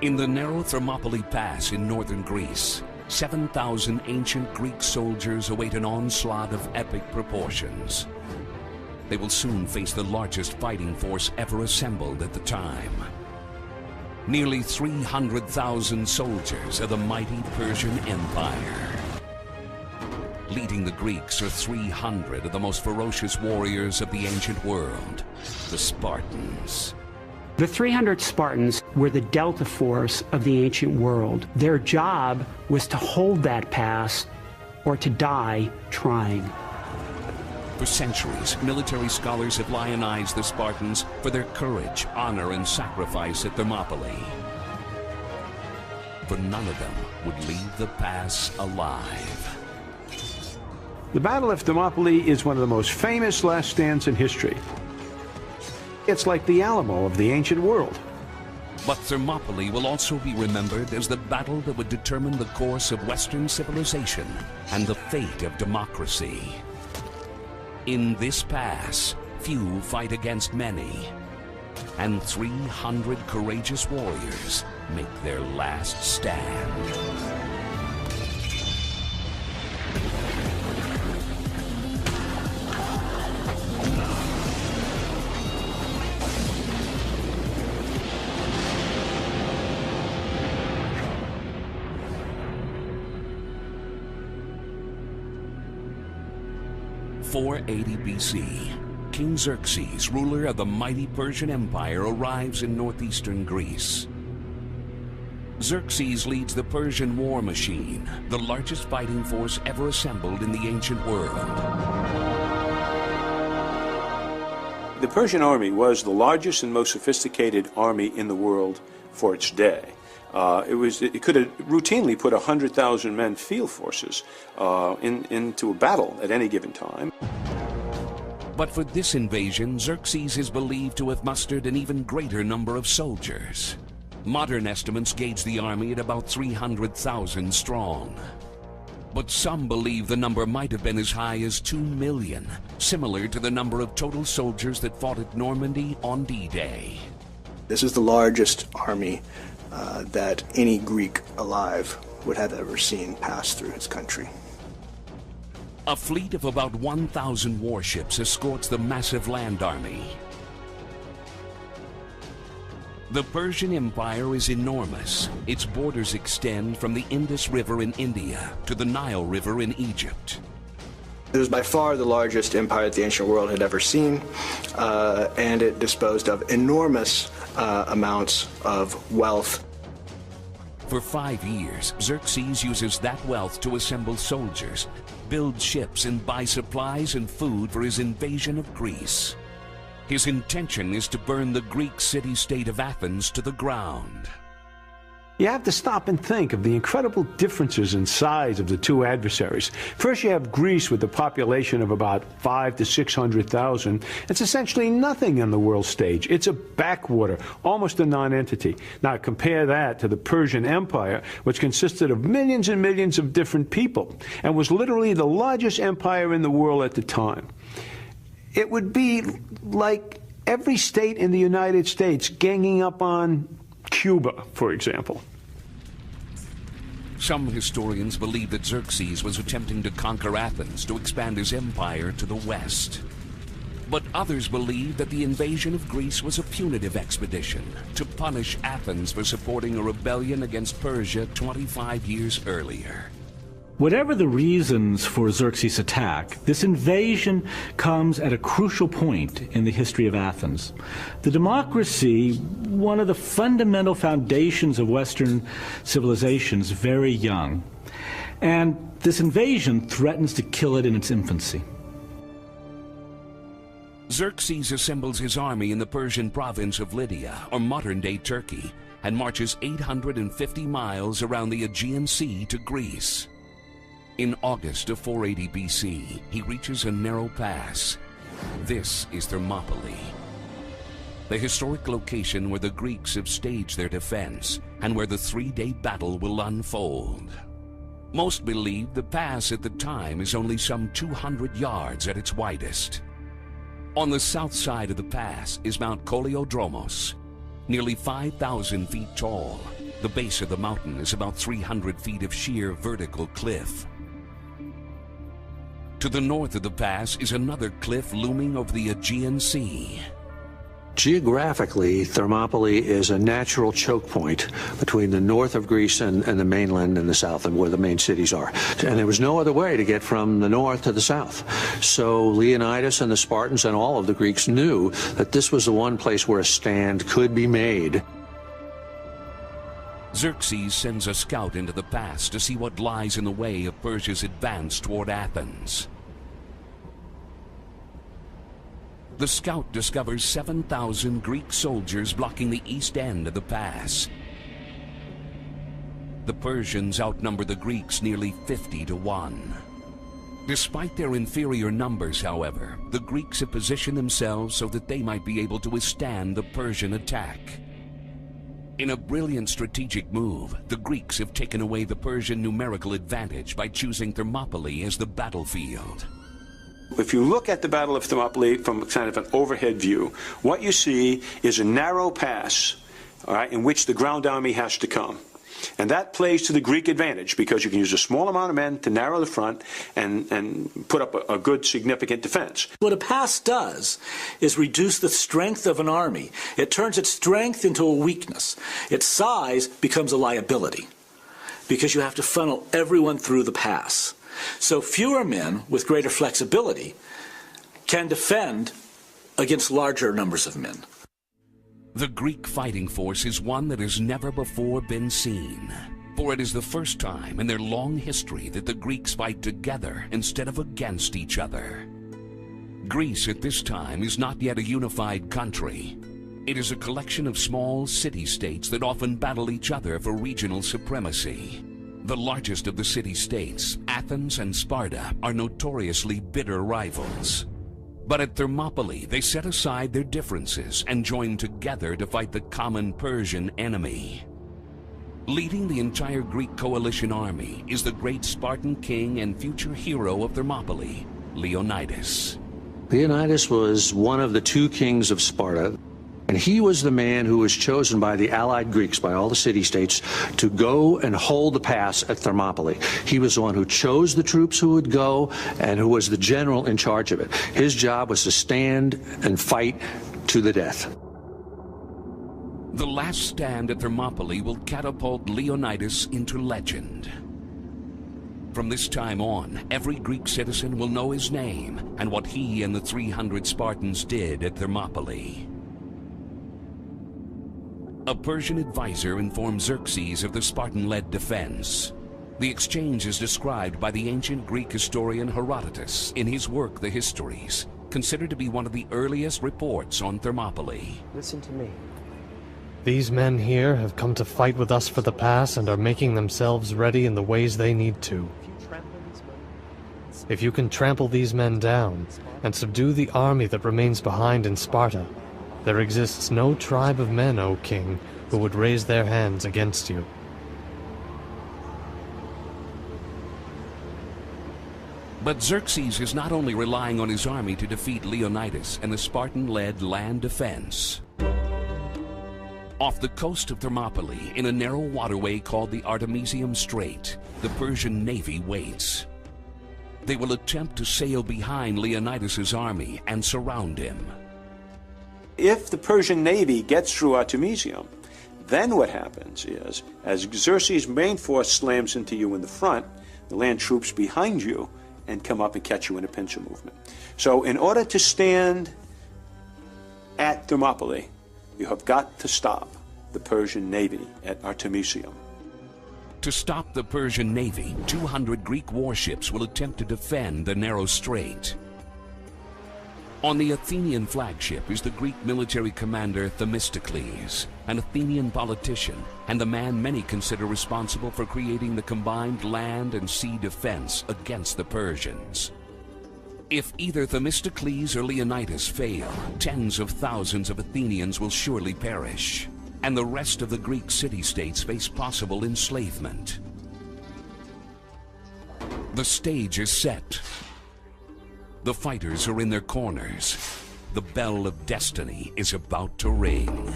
In the narrow Thermopylae Pass in northern Greece, 7,000 ancient Greek soldiers await an onslaught of epic proportions. They will soon face the largest fighting force ever assembled at the time. Nearly 300,000 soldiers of the mighty Persian Empire. Leading the Greeks are 300 of the most ferocious warriors of the ancient world, the Spartans. The 300 Spartans were the Delta Force of the ancient world. Their job was to hold that pass or to die trying. For centuries, military scholars have lionized the Spartans for their courage, honor, and sacrifice at Thermopylae. For none of them would leave the pass alive. The Battle of Thermopylae is one of the most famous last stands in history. It's like the Alamo of the ancient world. But Thermopylae will also be remembered as the battle that would determine the course of Western civilization and the fate of democracy. In this pass, few fight against many, and 300 courageous warriors make their last stand. In 480 BC, King Xerxes, ruler of the mighty Persian Empire, arrives in northeastern Greece. Xerxes leads the Persian war machine, the largest fighting force ever assembled in the ancient world. The Persian army was the largest and most sophisticated army in the world for its day. It could have routinely put 100,000 men field forces into a battle at any given time. But for this invasion, Xerxes is believed to have mustered an even greater number of soldiers. Modern estimates gauge the army at about 300,000 strong. But some believe the number might have been as high as 2 million, similar to the number of total soldiers that fought at Normandy on D-Day. This is the largest army that any Greek alive would have ever seen pass through his country. A fleet of about 1,000 warships escorts the massive land army. The Persian Empire is enormous. Its borders extend from the Indus River in India to the Nile River in Egypt. It was by far the largest empire that the ancient world had ever seen, and it disposed of enormous amounts of wealth. For 5 years, Xerxes uses that wealth to assemble soldiers, build ships, and buy supplies and food for his invasion of Greece. His intention is to burn the Greek city-state of Athens to the ground. You have to stop and think of the incredible differences in size of the two adversaries. First, you have Greece with a population of about 500,000 to 600,000. It's essentially nothing on the world stage. It's a backwater, almost a non-entity. Now, compare that to the Persian Empire, which consisted of millions and millions of different people and was literally the largest empire in the world at the time. It would be like every state in the United States ganging up on Cuba, for example. Some historians believe that Xerxes was attempting to conquer Athens to expand his empire to the west. But others believe that the invasion of Greece was a punitive expedition to punish Athens for supporting a rebellion against Persia 25 years earlier. Whatever the reasons for Xerxes' attack, this invasion comes at a crucial point in the history of Athens. The democracy, one of the fundamental foundations of Western civilization, is very young. And this invasion threatens to kill it in its infancy. Xerxes assembles his army in the Persian province of Lydia, or modern-day Turkey, and marches 850 miles around the Aegean Sea to Greece. In August of 480 BC, he reaches a narrow pass. This is Thermopylae, the historic location where the Greeks have staged their defense and where the three-day battle will unfold. Most believe the pass at the time is only some 200 yards at its widest. On the south side of the pass is Mount Koliodromos, nearly 5,000 feet tall, The base of the mountain is about 300 feet of sheer vertical cliff. To the north of the pass is another cliff looming over the Aegean Sea. Geographically, Thermopylae is a natural choke point between the north of Greece and the mainland in the south, and where the main cities are. And there was no other way to get from the north to the south. So Leonidas and the Spartans and all of the Greeks knew that this was the one place where a stand could be made. Xerxes sends a scout into the pass to see what lies in the way of Persia's advance toward Athens. The scout discovers 7,000 Greek soldiers blocking the east end of the pass. The Persians outnumber the Greeks nearly 50-1. Despite their inferior numbers, however, the Greeks have positioned themselves so that they might be able to withstand the Persian attack. In a brilliant strategic move, the Greeks have taken away the Persian numerical advantage by choosing Thermopylae as the battlefield. If you look at the Battle of Thermopylae from kind of an overhead view, what you see is a narrow pass, all right, in which the ground army has to come. And that plays to the Greek advantage because you can use a small amount of men to narrow the front and put up a good, significant defense. What a pass does is reduce the strength of an army. It turns its strength into a weakness. Its size becomes a liability because you have to funnel everyone through the pass. So fewer men with greater flexibility can defend against larger numbers of men. The Greek fighting force is one that has never before been seen, for it is the first time in their long history that the Greeks fight together instead of against each other. Greece at this time is not yet a unified country. It is a collection of small city-states that often battle each other for regional supremacy. The largest of the city-states, Athens and Sparta, are notoriously bitter rivals. But at Thermopylae, they set aside their differences and join together to fight the common Persian enemy. Leading the entire Greek coalition army is the great Spartan king and future hero of Thermopylae, Leonidas. Leonidas was one of the two kings of Sparta. And he was the man who was chosen by the allied Greeks, by all the city-states, to go and hold the pass at Thermopylae. He was the one who chose the troops who would go and who was the general in charge of it. His job was to stand and fight to the death. The last stand at Thermopylae will catapult Leonidas into legend. From this time on, every Greek citizen will know his name and what he and the 300 Spartans did at Thermopylae. A Persian advisor informed Xerxes of the Spartan-led defense. The exchange is described by the ancient Greek historian Herodotus in his work, The Histories, considered to be one of the earliest reports on Thermopylae. Listen to me. These men here have come to fight with us for the pass and are making themselves ready in the ways they need to. If you can trample these men down and subdue the army that remains behind in Sparta, there exists no tribe of men, O king, who would raise their hands against you. But Xerxes is not only relying on his army to defeat Leonidas and the Spartan-led land defense. Off the coast of Thermopylae, in a narrow waterway called the Artemisium Strait, the Persian navy waits. They will attempt to sail behind Leonidas's army and surround him. If the Persian navy gets through Artemisium, then what happens is, as Xerxes' main force slams into you in the front, the land troops behind you and come up and catch you in a pincer movement. So in order to stand at Thermopylae, you have got to stop the Persian navy at Artemisium. To stop the Persian navy, 200 Greek warships will attempt to defend the narrow strait. On the Athenian flagship is the Greek military commander Themistocles, an Athenian politician and the man many consider responsible for creating the combined land and sea defense against the Persians. If either Themistocles or Leonidas fail, tens of thousands of Athenians will surely perish, and the rest of the Greek city-states face possible enslavement. The stage is set. The fighters are in their corners. The bell of destiny is about to ring.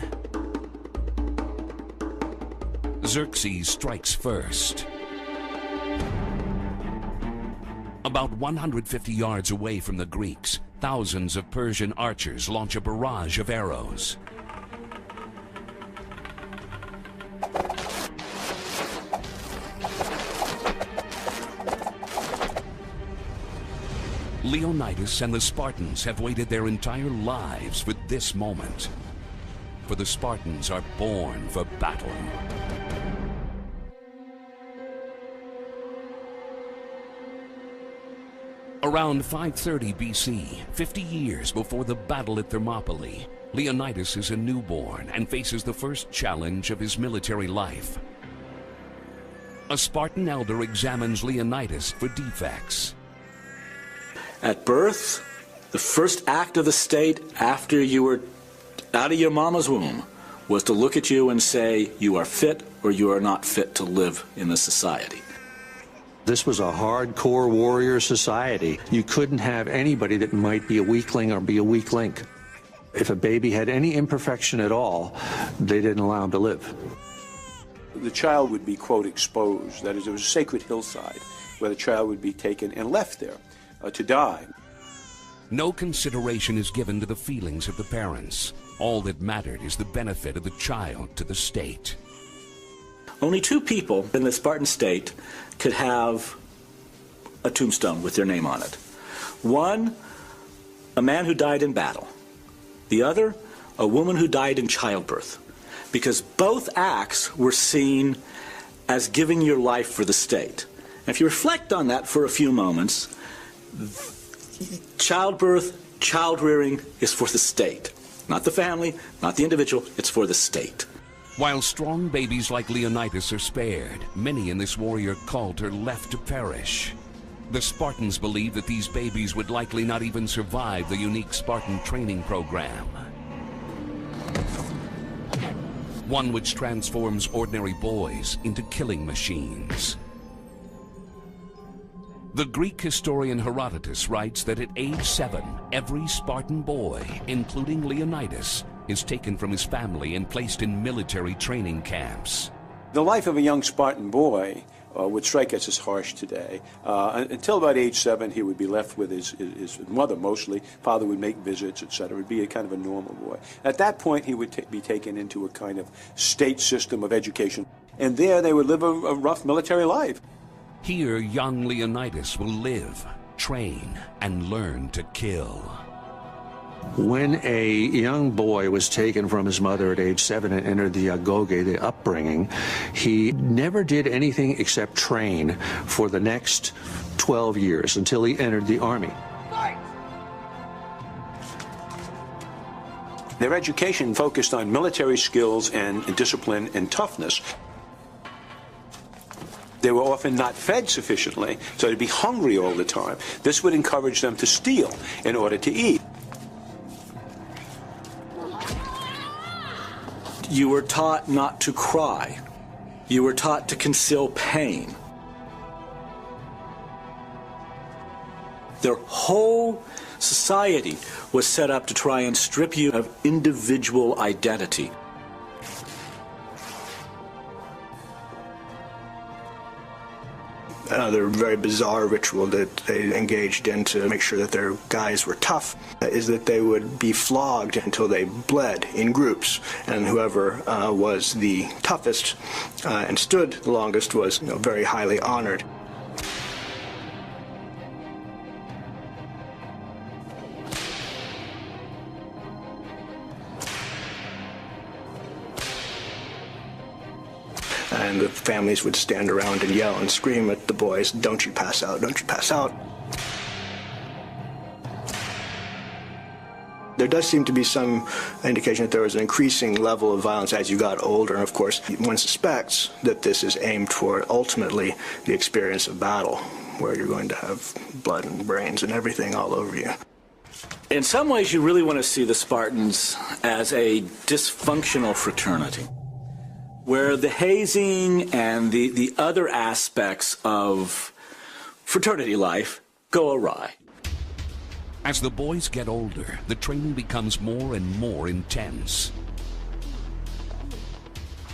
Xerxes strikes first. About 150 yards away from the Greeks, thousands of Persian archers launch a barrage of arrows. Leonidas and the Spartans have waited their entire lives for this moment. For the Spartans are born for battle. Around 530 BC, 50 years before the battle at Thermopylae, Leonidas is a newborn and faces the first challenge of his military life. A Spartan elder examines Leonidas for defects. At birth, the first act of the state after you were out of your mama's womb was to look at you and say you are fit or you are not fit to live in the society. This was a hardcore warrior society. You couldn't have anybody that might be a weakling or be a weak link. If a baby had any imperfection at all, they didn't allow him to live. The child would be, quote, exposed. That is, there was a sacred hillside where the child would be taken and left there to die. No consideration is given to the feelings of the parents. All that mattered is the benefit of the child to the state. Only two people in the Spartan state could have a tombstone with their name on it. One, a man who died in battle. The other, a woman who died in childbirth. Because both acts were seen as giving your life for the state. And if you reflect on that for a few moments, childbirth, child-rearing is for the state. Not the family, not the individual, it's for the state. While strong babies like Leonidas are spared, many in this warrior cult are left to perish. The Spartans believe that these babies would likely not even survive the unique Spartan training program. One which transforms ordinary boys into killing machines. The Greek historian Herodotus writes that at age 7, every Spartan boy, including Leonidas, is taken from his family and placed in military training camps. The life of a young Spartan boy would strike us as harsh today. Until about age 7, he would be left with his mother mostly. Father would make visits, etc. It would be a kind of a normal boy. At that point, he would be taken into a kind of state system of education. And there they would live a rough military life. Here, young Leonidas will live, train, and learn to kill. When a young boy was taken from his mother at age 7 and entered the agoge, the upbringing, he never did anything except train for the next 12 years until he entered the army. Their education focused on military skills and discipline and toughness. They were often not fed sufficiently, so to be hungry all the time. This would encourage them to steal in order to eat. You were taught not to cry. You were taught to conceal pain. Their whole society was set up to try and strip you of individual identity. Another very bizarre ritual that they engaged in to make sure that their guys were tough is that they would be flogged until they bled in groups, and whoever was the toughest and stood the longest was very highly honored. And the families would stand around and yell and scream at the boys, "Don't you pass out, don't you pass out." There does seem to be some indication that there was an increasing level of violence as you got older, and of course one suspects that this is aimed toward ultimately the experience of battle, where you're going to have blood and brains and everything all over you. In some ways, you really want to see the Spartans as a dysfunctional fraternity, where the hazing and the other aspects of fraternity life go awry. As the boys get older, the training becomes more and more intense.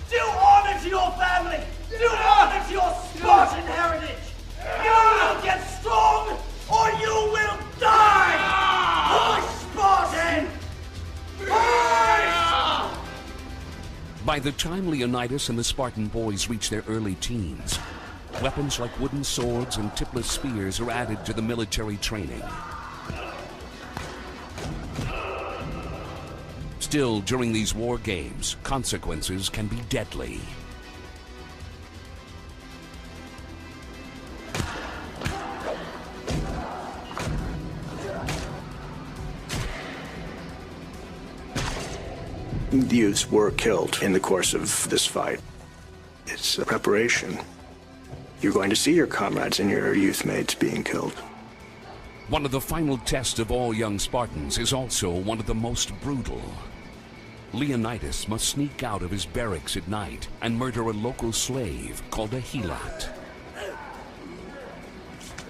Do honor to your family! Do honor to your Spartan heritage! You will get strong, or you will die! Push, Spartan! Push! By the time Leonidas and the Spartan boys reach their early teens, weapons like wooden swords and tipless spears are added to the military training. Still, during these war games, consequences can be deadly. The youths were killed in the course of this fight. It's a preparation. You're going to see your comrades and your youth mates being killed. One of the final tests of all young Spartans is also one of the most brutal. Leonidas must sneak out of his barracks at night and murder a local slave called a helot.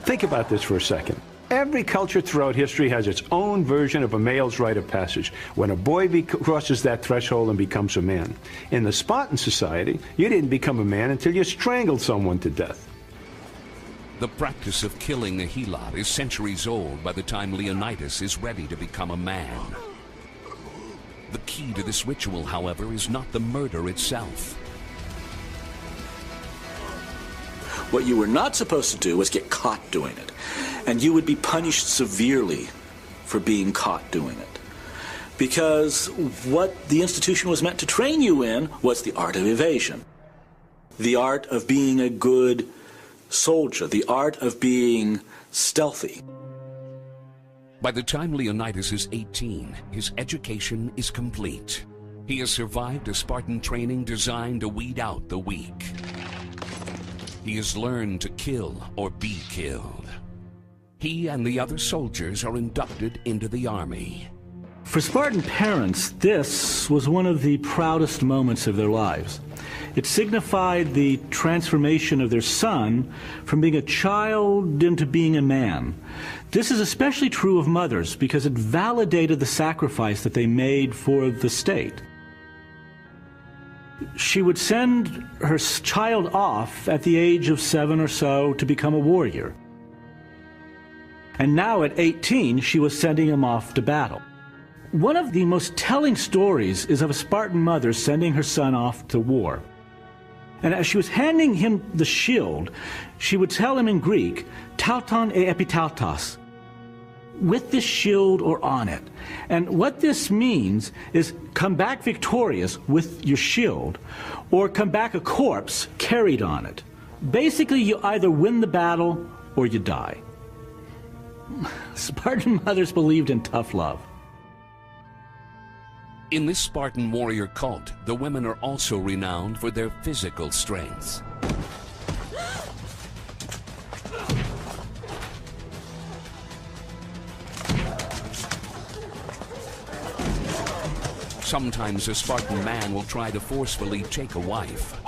Think about this for a second. Every culture throughout history has its own version of a male's rite of passage, when a boy crosses that threshold and becomes a man. In the Spartan society, you didn't become a man until you strangled someone to death. The practice of killing a helot is centuries old by the time Leonidas is ready to become a man. The key to this ritual, however, is not the murder itself. What you were not supposed to do was get caught doing it. And you would be punished severely for being caught doing it. Because what the institution was meant to train you in was the art of evasion. The art of being a good soldier. The art of being stealthy. By the time Leonidas is 18, his education is complete. He has survived a Spartan training designed to weed out the weak. He has learned to kill or be killed. He and the other soldiers are inducted into the army. For Spartan parents, this was one of the proudest moments of their lives. It signified the transformation of their son from being a child into being a man. This is especially true of mothers because it validated the sacrifice that they made for the state. She would send her child off at the age of 7 or so to become a warrior. And now at 18, she was sending him off to battle. One of the most telling stories is of a Spartan mother sending her son off to war. And as she was handing him the shield, she would tell him in Greek, "Tauton e epitautos," with this shield or on it. And what this means is come back victorious with your shield, or come back a corpse carried on it. Basically, you either win the battle or you die. Spartan mothers believed in tough love. In this Spartan warrior cult, the women are also renowned for their physical strength. Sometimes a Spartan man will try to forcefully take a wife.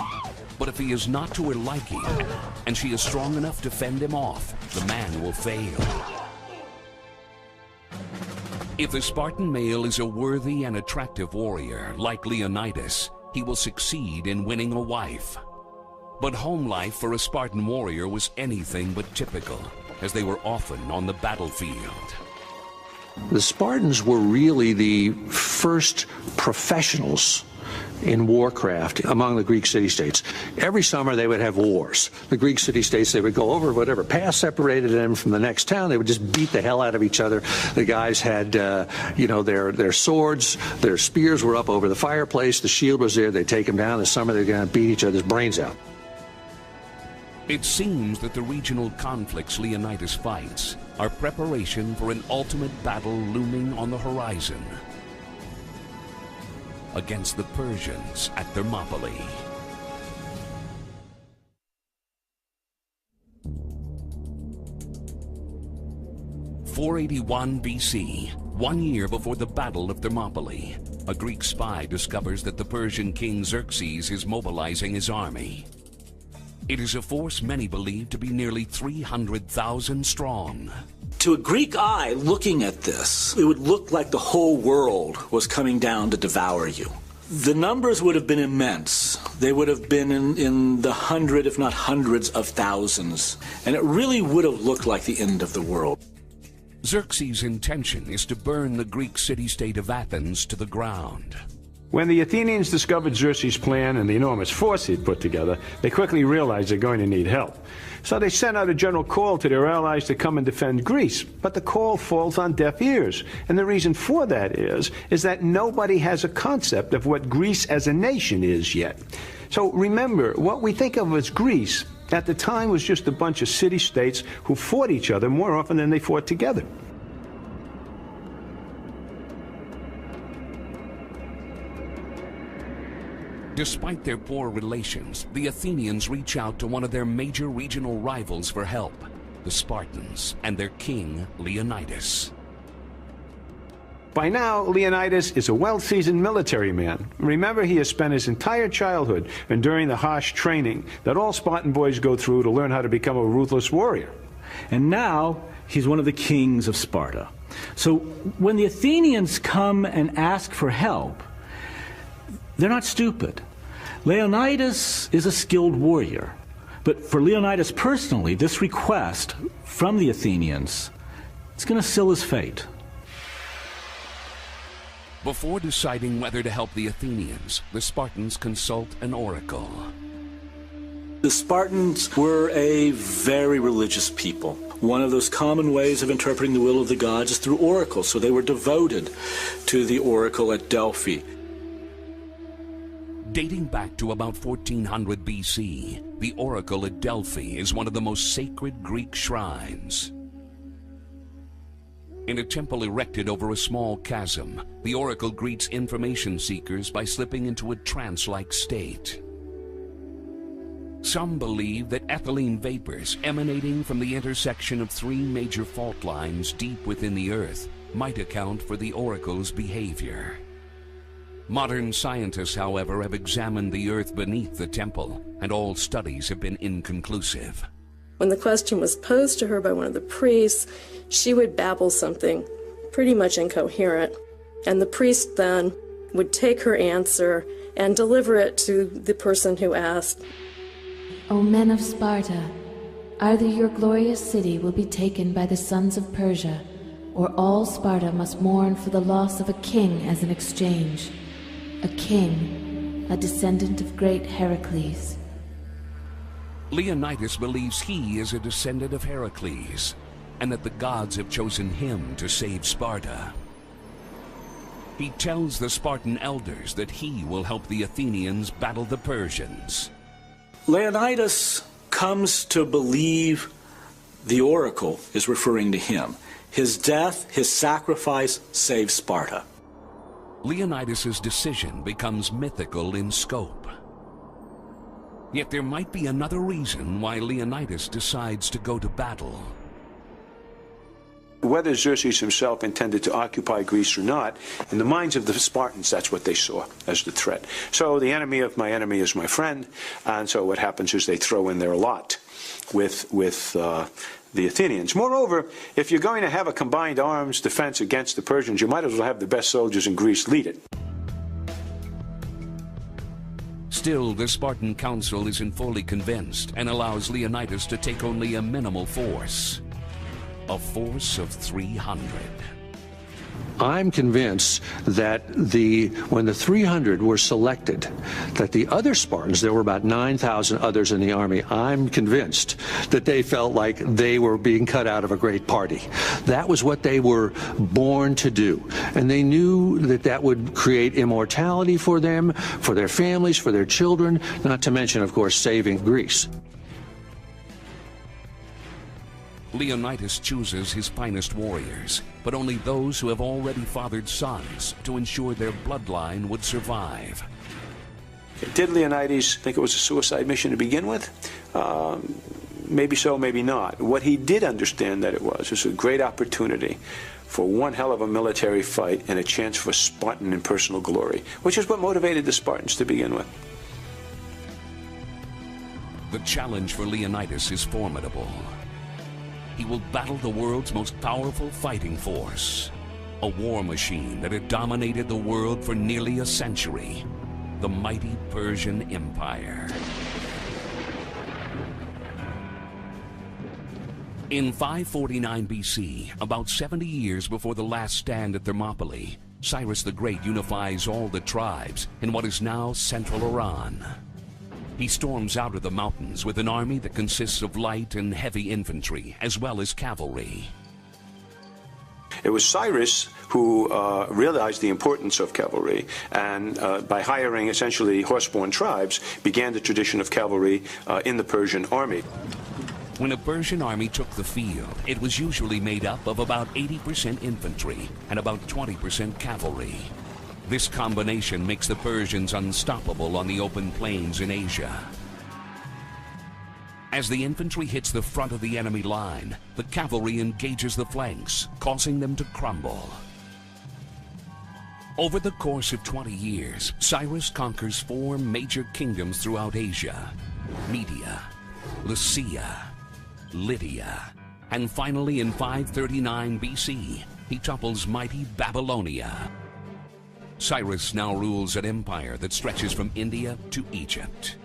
But if he is not to her liking, and she is strong enough to fend him off, the man will fail. If the Spartan male is a worthy and attractive warrior, like Leonidas, he will succeed in winning a wife. But home life for a Spartan warrior was anything but typical, as they were often on the battlefield. The Spartans were really the first professionals in warcraft among the Greek city-states. Every summer they would have wars. The Greek city-states, they would go over whatever pass separated them from the next town. They would just beat the hell out of each other. The guys had, their swords, their spears were up over the fireplace. The shield was there. They'd take them down. In the summer they're going to beat each other's brains out. It seems that the regional conflicts Leonidas fights are preparation for an ultimate battle looming on the horizon against the Persians at Thermopylae. (481 BC), 1 year before the Battle of Thermopylae, a Greek spy discovers that the Persian king Xerxes is mobilizing his army. It is a force many believe to be nearly 300,000 strong. To a Greek eye looking at this, it would look like the whole world was coming down to devour you. The numbers would have been immense. They would have been in the hundred, if not hundreds of thousands. And it really would have looked like the end of the world. Xerxes' intention is to burn the Greek city-state of Athens to the ground. When the Athenians discovered Xerxes' plan and the enormous force he'd put together, they quickly realized they're going to need help. So they sent out a general call to their allies to come and defend Greece. But the call falls on deaf ears. And the reason for that is that nobody has a concept of what Greece as a nation is yet. So remember, what we think of as Greece at the time was just a bunch of city-states who fought each other more often than they fought together. Despite their poor relations, the Athenians reach out to one of their major regional rivals for help, the Spartans, and their king, Leonidas. By now, Leonidas is a well-seasoned military man. Remember, he has spent his entire childhood enduring the harsh training that all Spartan boys go through to learn how to become a ruthless warrior. And now, he's one of the kings of Sparta. So when the Athenians come and ask for help, they're not stupid. Leonidas is a skilled warrior. But for Leonidas personally, this request from the Athenians, it's going to seal his fate. Before deciding whether to help the Athenians, the Spartans consult an oracle. The Spartans were a very religious people. One of those common ways of interpreting the will of the gods is through oracles, so they were devoted to the oracle at Delphi. Dating back to about 1400 BC, the oracle at Delphi is one of the most sacred Greek shrines. In a temple erected over a small chasm, the oracle greets information seekers by slipping into a trance-like state. Some believe that ethylene vapors emanating from the intersection of three major fault lines deep within the earth might account for the oracle's behavior. Modern scientists, however, have examined the earth beneath the temple, and all studies have been inconclusive. When the question was posed to her by one of the priests, she would babble something pretty much incoherent, and the priest then would take her answer and deliver it to the person who asked. O men of Sparta, either your glorious city will be taken by the sons of Persia, or all Sparta must mourn for the loss of a king as an exchange. A king, a descendant of great Heracles. Leonidas believes he is a descendant of Heracles, and that the gods have chosen him to save Sparta. He tells the Spartan elders that he will help the Athenians battle the Persians. Leonidas comes to believe the oracle is referring to him. His death, his sacrifice, saves Sparta. Leonidas's decision becomes mythical in scope. Yet there might be another reason why Leonidas decides to go to battle. Whether Xerxes himself intended to occupy Greece or not, in the minds of the Spartans, that's what they saw as the threat. So the enemy of my enemy is my friend, and so what happens is they throw in their lot with the Athenians. Moreover, if you're going to have a combined arms defense against the Persians, you might as well have the best soldiers in Greece lead it. Still, the Spartan council isn't fully convinced and allows Leonidas to take only a minimal force. A force of 300. I'm convinced that when the 300 were selected, that the other Spartans, there were about 9,000 others in the army, I'm convinced that they felt like they were being cut out of a great party. That was what they were born to do. And they knew that that would create immortality for them, for their families, for their children, not to mention, of course, saving Greece. Leonidas chooses his finest warriors, but only those who have already fathered sons to ensure their bloodline would survive. Did Leonidas think it was a suicide mission to begin with? Maybe so, maybe not. What he did understand that it was a great opportunity for one hell of a military fight and a chance for Spartan and personal glory, which is what motivated the Spartans to begin with. The challenge for Leonidas is formidable. He will battle the world's most powerful fighting force, a war machine that had dominated the world for nearly a century. the mighty Persian Empire. In 549 BC, about 70 years before the last stand at Thermopylae, Cyrus the Great unifies all the tribes in what is now central Iran. He storms out of the mountains with an army that consists of light and heavy infantry, as well as cavalry. It was Cyrus who realized the importance of cavalry, and by hiring essentially horse-born tribes, began the tradition of cavalry in the Persian army. When a Persian army took the field, it was usually made up of about 80% infantry and about 20% cavalry. This combination makes the Persians unstoppable on the open plains in Asia. As the infantry hits the front of the enemy line, the cavalry engages the flanks, causing them to crumble. Over the course of 20 years, Cyrus conquers 4 major kingdoms throughout Asia: Media, Lycia, Lydia, and finally in 539 BC, he topples mighty Babylonia. Cyrus now rules an empire that stretches from India to Egypt.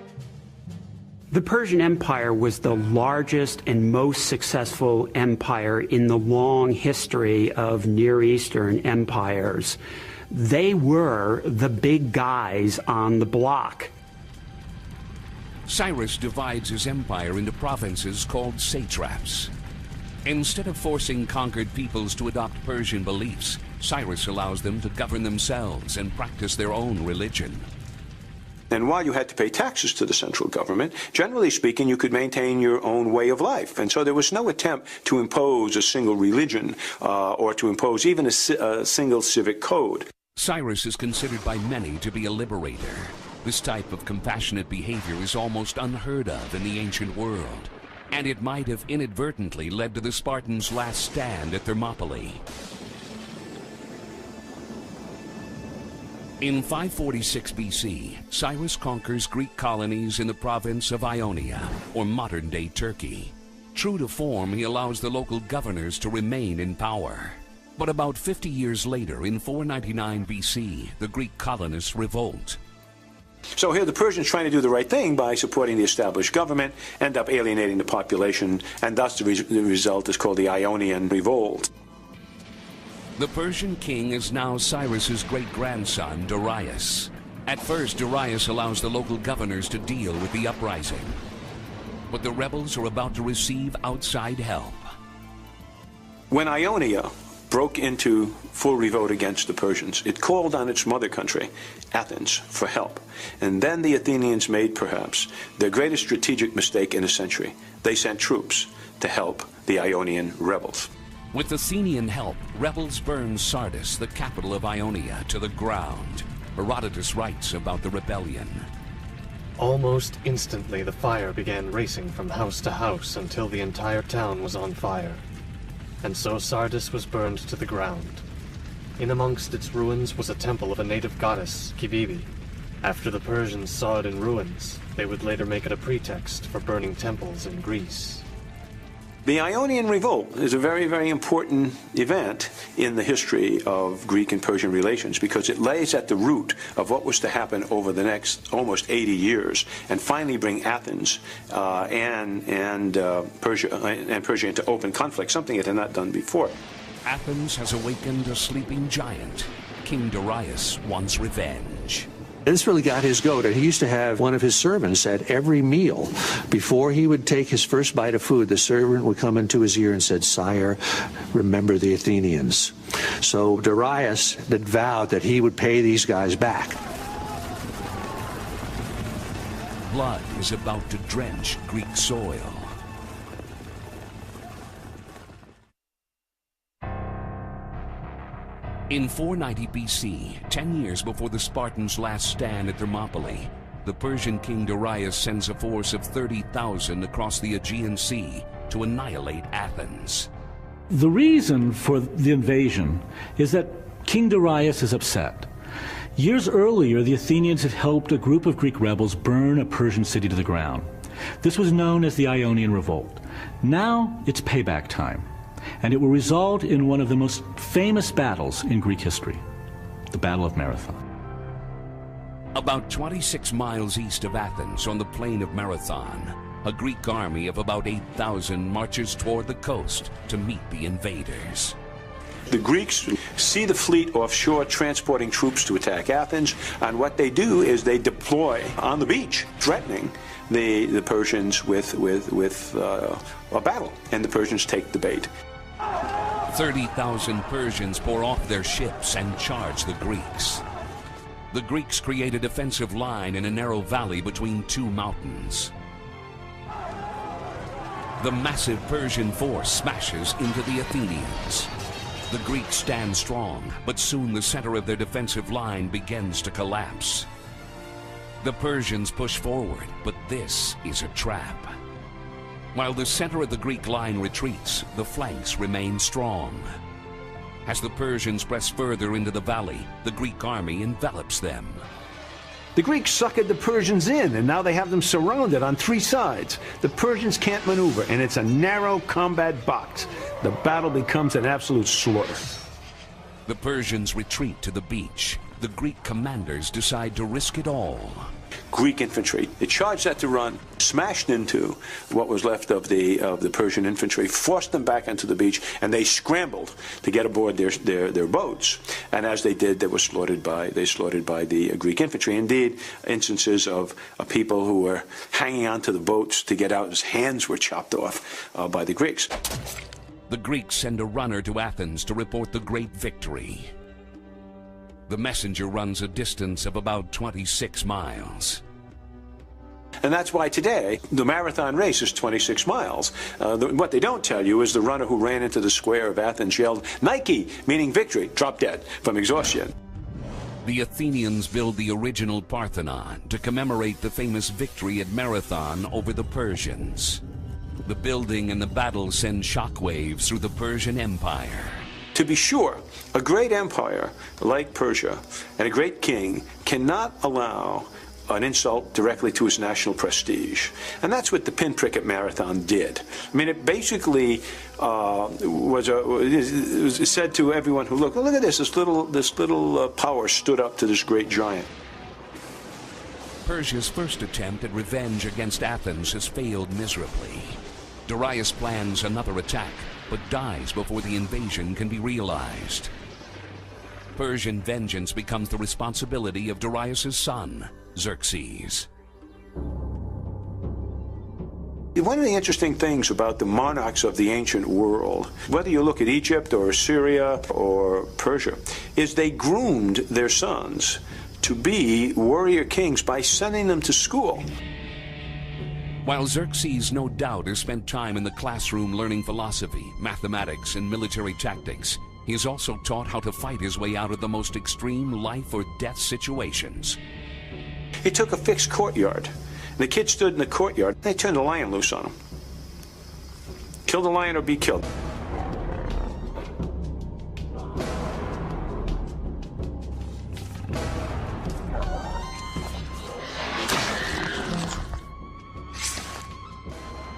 The Persian Empire was the largest and most successful empire in the long history of Near Eastern empires. They were the big guys on the block. Cyrus divides his empire into provinces called satraps. Instead of forcing conquered peoples to adopt Persian beliefs, Cyrus allows them to govern themselves and practice their own religion. And while you had to pay taxes to the central government, generally speaking, you could maintain your own way of life. And so there was no attempt to impose a single religion or to impose even a single civic code. Cyrus is considered by many to be a liberator. This type of compassionate behavior is almost unheard of in the ancient world, and it might have inadvertently led to the Spartans' last stand at Thermopylae. In 546 BC, Cyrus conquers Greek colonies in the province of Ionia, or modern-day Turkey. True to form, he allows the local governors to remain in power. But about 50 years later, in 499 BC, the Greek colonists revolt. So here the Persians, trying to do the right thing by supporting the established government, end up alienating the population, and thus the result is called the Ionian Revolt. The Persian king is now Cyrus's great-grandson, Darius. At first, Darius allows the local governors to deal with the uprising. But the rebels are about to receive outside help. When Ionia broke into full revolt against the Persians, it called on its mother country, Athens, for help. And then the Athenians made, perhaps, their greatest strategic mistake in a century. They sent troops to help the Ionian rebels. With Athenian help, rebels burned Sardis, the capital of Ionia, to the ground. Herodotus writes about the rebellion. Almost instantly, the fire began racing from house to house until the entire town was on fire. And so Sardis was burned to the ground. In amongst its ruins was a temple of a native goddess, Kibibi. After the Persians saw it in ruins, they would later make it a pretext for burning temples in Greece. The Ionian Revolt is a very, very important event in the history of Greek and Persian relations because it lays at the root of what was to happen over the next almost 80 years and finally bring Athens and Persia into open conflict, something it had not done before. Athens has awakened a sleeping giant. King Darius wants revenge. This really got his goat, and he used to have one of his servants at every meal. Before he would take his first bite of food, the servant would come into his ear and said, "Sire, remember the Athenians." So Darius had vowed that he would pay these guys back. Blood is about to drench Greek soil. In 490 BC, 10 years before the Spartans' last stand at Thermopylae, the Persian king Darius sends a force of 30,000 across the Aegean Sea to annihilate Athens. The reason for the invasion is that King Darius is upset. Years earlier, the Athenians had helped a group of Greek rebels burn a Persian city to the ground. This was known as the Ionian Revolt. Now it's payback time, and it will result in one of the most famous battles in Greek history, the Battle of Marathon. About 26 miles east of Athens, on the plain of Marathon, a Greek army of about 8,000 marches toward the coast to meet the invaders. The Greeks see the fleet offshore transporting troops to attack Athens, and what they do is they deploy on the beach, threatening the Persians with a battle, and the Persians take the bait. 30,000 Persians pour off their ships and charge the Greeks. The Greeks create a defensive line in a narrow valley between two mountains. The massive Persian force smashes into the Athenians. The Greeks stand strong, but soon the center of their defensive line begins to collapse. The Persians push forward, but this is a trap. While the center of the Greek line retreats, the flanks remain strong. As the Persians press further into the valley, the Greek army envelops them. The Greeks suckered the Persians in, and now they have them surrounded on three sides. The Persians can't maneuver, and it's a narrow combat box. The battle becomes an absolute slaughter. The Persians retreat to the beach. The Greek commanders decide to risk it all. Greek infantry, they charged at the run, smashed into what was left of the Persian infantry, forced them back onto the beach, and they scrambled to get aboard their boats. And as they did, they were slaughtered by the Greek infantry. Indeed, instances of people who were hanging onto the boats to get out, whose hands were chopped off by the Greeks. The Greeks send a runner to Athens to report the great victory. The messenger runs a distance of about 26 miles. And that's why today, the marathon race is 26 miles. What they don't tell you is the runner who ran into the square of Athens yelled, "Nike," meaning victory, dropped dead from exhaustion. The Athenians build the original Parthenon to commemorate the famous victory at Marathon over the Persians. The building and the battle send shockwaves through the Persian Empire. To be sure, a great empire like Persia and a great king cannot allow an insult directly to his national prestige. And that's what the pinprick at Marathon did. I mean, it basically was said to everyone who looked, well, look at this, this little power stood up to this great giant. Persia's first attempt at revenge against Athens has failed miserably. Darius plans another attack, but dies before the invasion can be realized. Persian vengeance becomes the responsibility of Darius' son, Xerxes. One of the interesting things about the monarchs of the ancient world, whether you look at Egypt or Syria or Persia, is they groomed their sons to be warrior kings by sending them to school. While Xerxes no doubt has spent time in the classroom learning philosophy, mathematics, and military tactics, he is also taught how to fight his way out of the most extreme life or death situations. He took a fixed courtyard. The kids stood in the courtyard. They turned a lion loose on him. Kill the lion or be killed.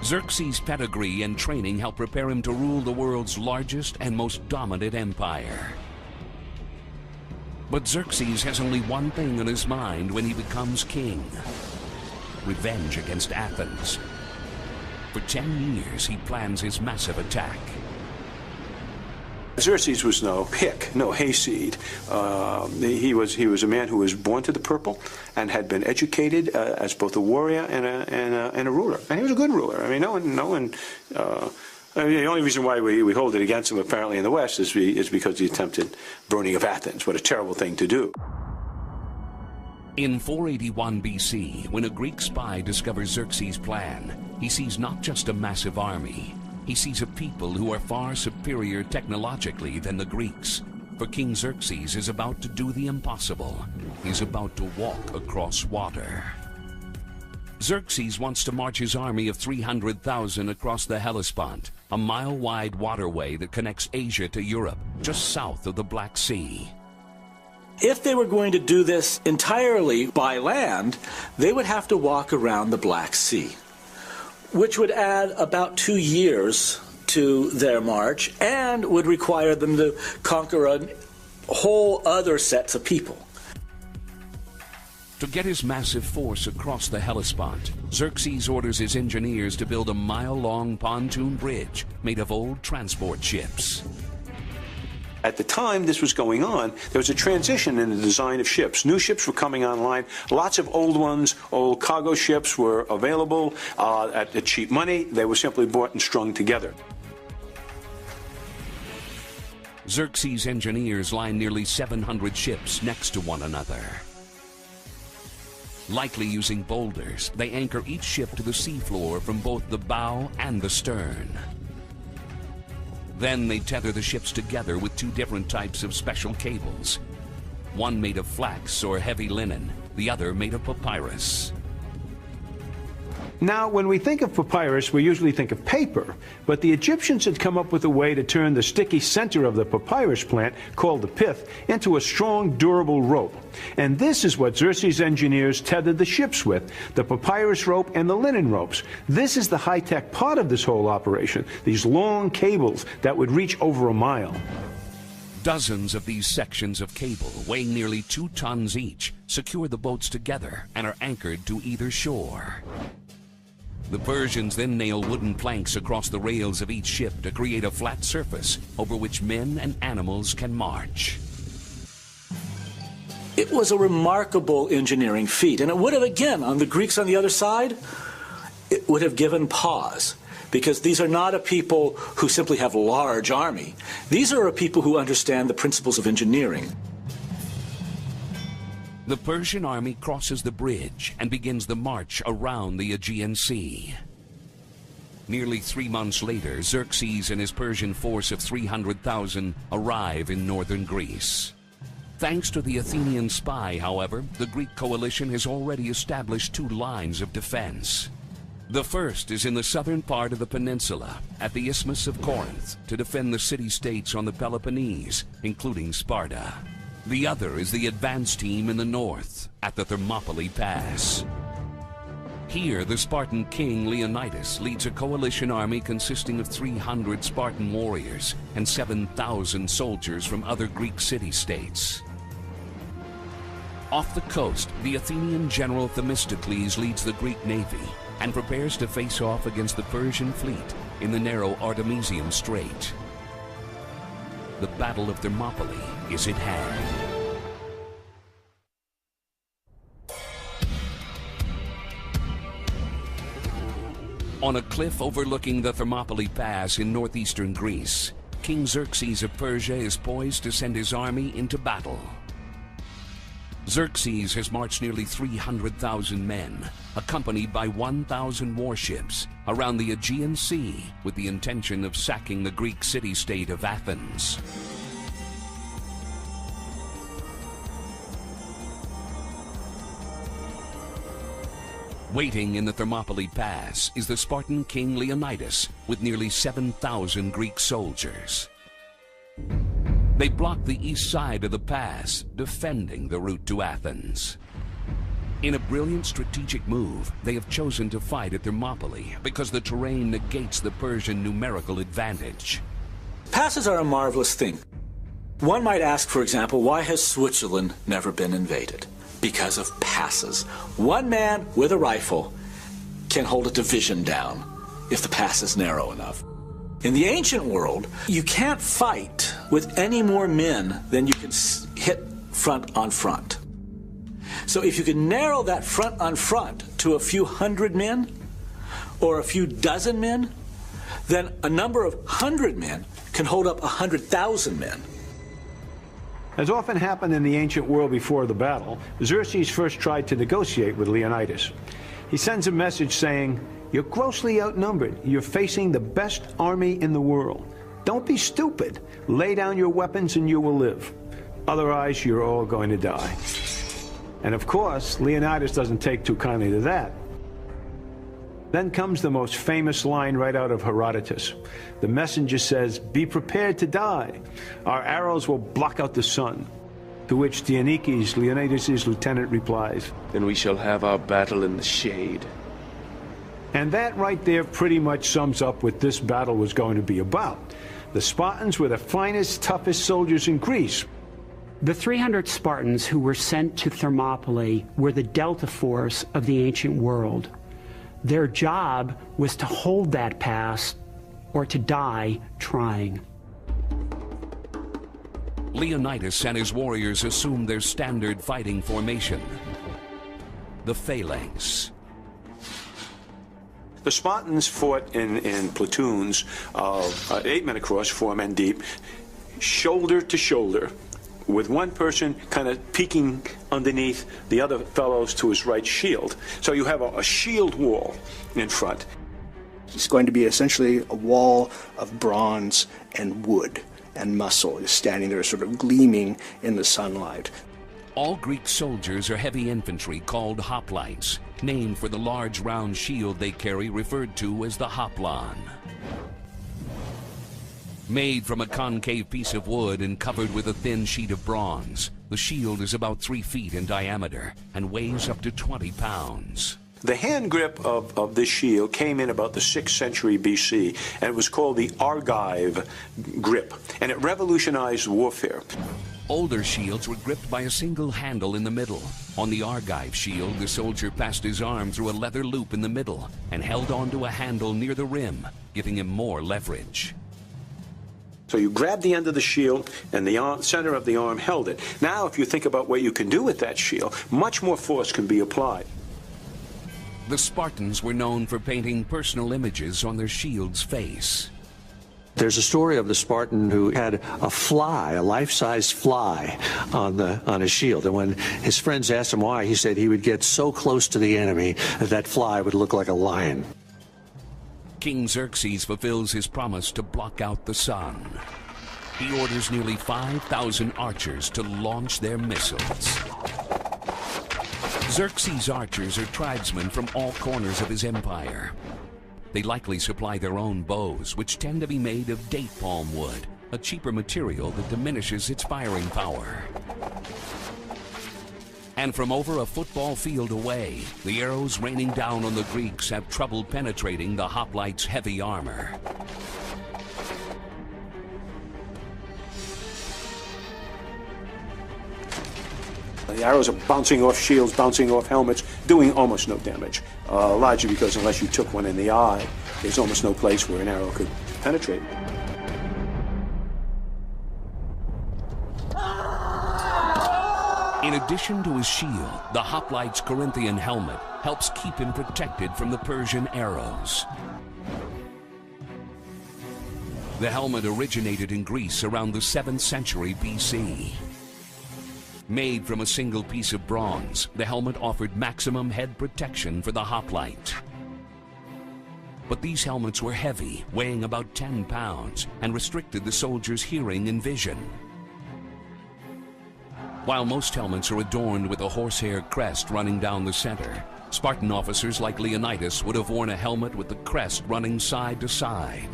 Xerxes' pedigree and training help prepare him to rule the world's largest and most dominant empire. But Xerxes has only one thing on his mind when he becomes king: revenge against Athens. For 10 years, he plans his massive attack. Xerxes was no pick, no hayseed. He was a man who was born to the purple and had been educated as both a warrior and a ruler. And he was a good ruler. I mean, the only reason why we hold it against him apparently in the West is because he attempted burning of Athens. What a terrible thing to do. In 481 BC, when a Greek spy discovers Xerxes' plan, he sees not just a massive army. He sees a people who are far superior technologically than the Greeks. For King Xerxes is about to do the impossible. He's about to walk across water. Xerxes wants to march his army of 300,000 across the Hellespont, a mile-wide waterway that connects Asia to Europe, just south of the Black Sea. If they were going to do this entirely by land, they would have to walk around the Black Sea, which would add about 2 years to their march and would require them to conquer a whole other sets of people. To get his massive force across the Hellespont, Xerxes orders his engineers to build a mile-long pontoon bridge made of old transport ships. At the time this was going on, there was a transition in the design of ships. New ships were coming online. Lots of old ones, old cargo ships were available at cheap money. They were simply bought and strung together. Xerxes' engineers line nearly 700 ships next to one another. Likely using boulders, they anchor each ship to the seafloor from both the bow and the stern. Then they tether the ships together with two different types of special cables. One made of flax or heavy linen, the other made of papyrus. Now, when we think of papyrus, we usually think of paper, but the Egyptians had come up with a way to turn the sticky center of the papyrus plant, called the pith, into a strong, durable rope. And this is what Xerxes' engineers tethered the ships with, the papyrus rope and the linen ropes. This is the high-tech part of this whole operation, these long cables that would reach over a mile. Dozens of these sections of cable, weighing nearly 2 tons each, secure the boats together and are anchored to either shore. The Persians then nail wooden planks across the rails of each ship to create a flat surface over which men and animals can march. It was a remarkable engineering feat, and it would have, again, on the Greeks on the other side, it would have given pause. Because these are not a people who simply have a large army. These are a people who understand the principles of engineering. The Persian army crosses the bridge and begins the march around the Aegean Sea. Nearly 3 months later, Xerxes and his Persian force of 300,000 arrive in northern Greece. Thanks to the Athenian spy, however, the Greek coalition has already established 2 lines of defense. The first is in the southern part of the peninsula, at the Isthmus of Corinth, to defend the city-states on the Peloponnese, including Sparta. The other is the advance team in the north, at the Thermopylae Pass. Here, the Spartan king Leonidas leads a coalition army consisting of 300 Spartan warriors and 7,000 soldiers from other Greek city-states. Off the coast, the Athenian general Themistocles leads the Greek navy and prepares to face off against the Persian fleet in the narrow Artemisium Strait. The Battle of Thermopylae is at hand. On a cliff overlooking the Thermopylae Pass in northeastern Greece, King Xerxes of Persia is poised to send his army into battle. Xerxes has marched nearly 300,000 men, accompanied by 1,000 warships, around the Aegean Sea with the intention of sacking the Greek city-state of Athens. Waiting in the Thermopylae Pass is the Spartan king Leonidas with nearly 7,000 Greek soldiers. They block the east side of the pass, defending the route to Athens. In a brilliant strategic move, they have chosen to fight at Thermopylae because the terrain negates the Persian numerical advantage. Passes are a marvelous thing. One might ask, for example, why has Switzerland never been invaded? Because of passes. One man with a rifle can hold a division down if the pass is narrow enough. In the ancient world, you can't fight with any more men than you can hit front on front. So if you can narrow that front on front to a few hundred men or a few dozen men, then a number of 100 men can hold up 100,000 men. As often happened in the ancient world before the battle, Xerxes first tried to negotiate with Leonidas. He sends a message saying, "You're grossly outnumbered. You're facing the best army in the world. Don't be stupid. Lay down your weapons and you will live. Otherwise, you're all going to die." And of course, Leonidas doesn't take too kindly to that. Then comes the most famous line right out of Herodotus. The messenger says, "Be prepared to die. Our arrows will block out the sun." To which Dionysius, Leonidas' lieutenant, replies, "Then we shall have our battle in the shade." And that right there pretty much sums up what this battle was going to be about. The Spartans were the finest, toughest soldiers in Greece. The 300 Spartans who were sent to Thermopylae were the Delta Force of the ancient world. Their job was to hold that pass or to die trying. Leonidas and his warriors assumed their standard fighting formation, the phalanx. The Spartans fought in platoons of 8 men across, 4 men deep, shoulder to shoulder, with one person kind of peeking underneath the other fellows to his right shield. So you have a shield wall in front. It's going to be essentially a wall of bronze and wood and muscle, just standing there sort of gleaming in the sunlight. All Greek soldiers are heavy infantry called hoplites, named for the large round shield they carry referred to as the hoplon. Made from a concave piece of wood and covered with a thin sheet of bronze, the shield is about 3 feet in diameter and weighs up to 20 pounds. The hand grip of this shield came in about the 6th century BC, and it was called the Argive grip, and it revolutionized warfare. Older shields were gripped by a single handle in the middle. On the Argive shield, the soldier passed his arm through a leather loop in the middle and held onto a handle near the rim, giving him more leverage. So you grab the end of the shield, and the center of the arm held it. Now, if you think about what you can do with that shield, much more force can be applied. The Spartans were known for painting personal images on their shield's face. There's a story of the Spartan who had a fly, a life-size fly, on his shield. And when his friends asked him why, he said he would get so close to the enemy that fly would look like a lion. King Xerxes fulfills his promise to block out the sun. He orders nearly 5,000 archers to launch their missiles. Xerxes' archers are tribesmen from all corners of his empire. They likely supply their own bows, which tend to be made of date palm wood, a cheaper material that diminishes its firing power. And from over a football field away, the arrows raining down on the Greeks have trouble penetrating the hoplites' heavy armor. The arrows are bouncing off shields, bouncing off helmets, doing almost no damage. Largely because unless you took one in the eye, there's almost no place where an arrow could penetrate. In addition to his shield, the hoplite's Corinthian helmet helps keep him protected from the Persian arrows. The helmet originated in Greece around the 7th century BC. Made from a single piece of bronze, the helmet offered maximum head protection for the hoplite. But these helmets were heavy, weighing about 10 pounds, and restricted the soldier's hearing and vision. While most helmets are adorned with a horsehair crest running down the center, Spartan officers like Leonidas would have worn a helmet with the crest running side to side.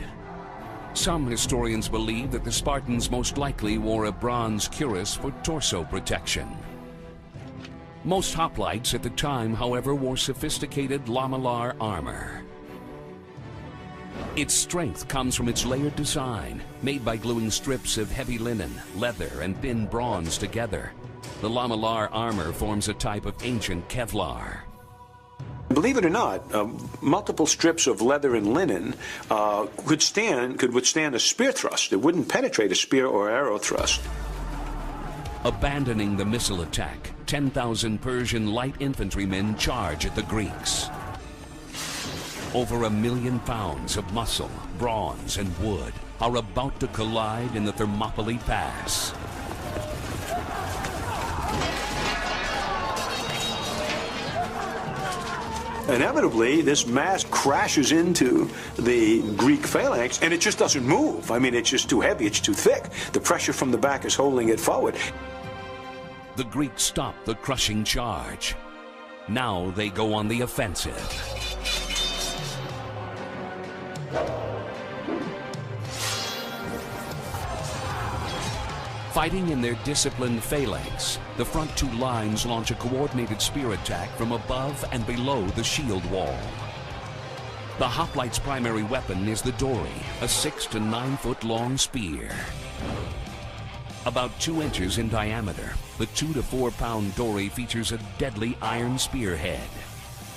Some historians believe that the Spartans most likely wore a bronze cuirass for torso protection. Most hoplites at the time, however, wore sophisticated lamellar armor. Its strength comes from its layered design, made by gluing strips of heavy linen, leather, and thin bronze together. The lamellar armor forms a type of ancient Kevlar. Believe it or not, multiple strips of leather and linen could withstand a spear thrust. It wouldn't penetrate a spear or arrow thrust. Abandoning the missile attack, 10,000 Persian light infantrymen charge at the Greeks. Over 1 million pounds of muscle, bronze, and wood are about to collide in the Thermopylae Pass. Inevitably, this mass crashes into the Greek phalanx, and it just doesn't move. I mean, it's just too heavy, it's too thick. The pressure from the back is holding it forward. The Greeks stop the crushing charge. Now they go on the offensive. Fighting in their disciplined phalanx, the front two lines launch a coordinated spear attack from above and below the shield wall. The hoplite's primary weapon is the dory, a 6 to 9 foot long spear. About 2 inches in diameter, the 2 to 4 pound dory features a deadly iron spearhead.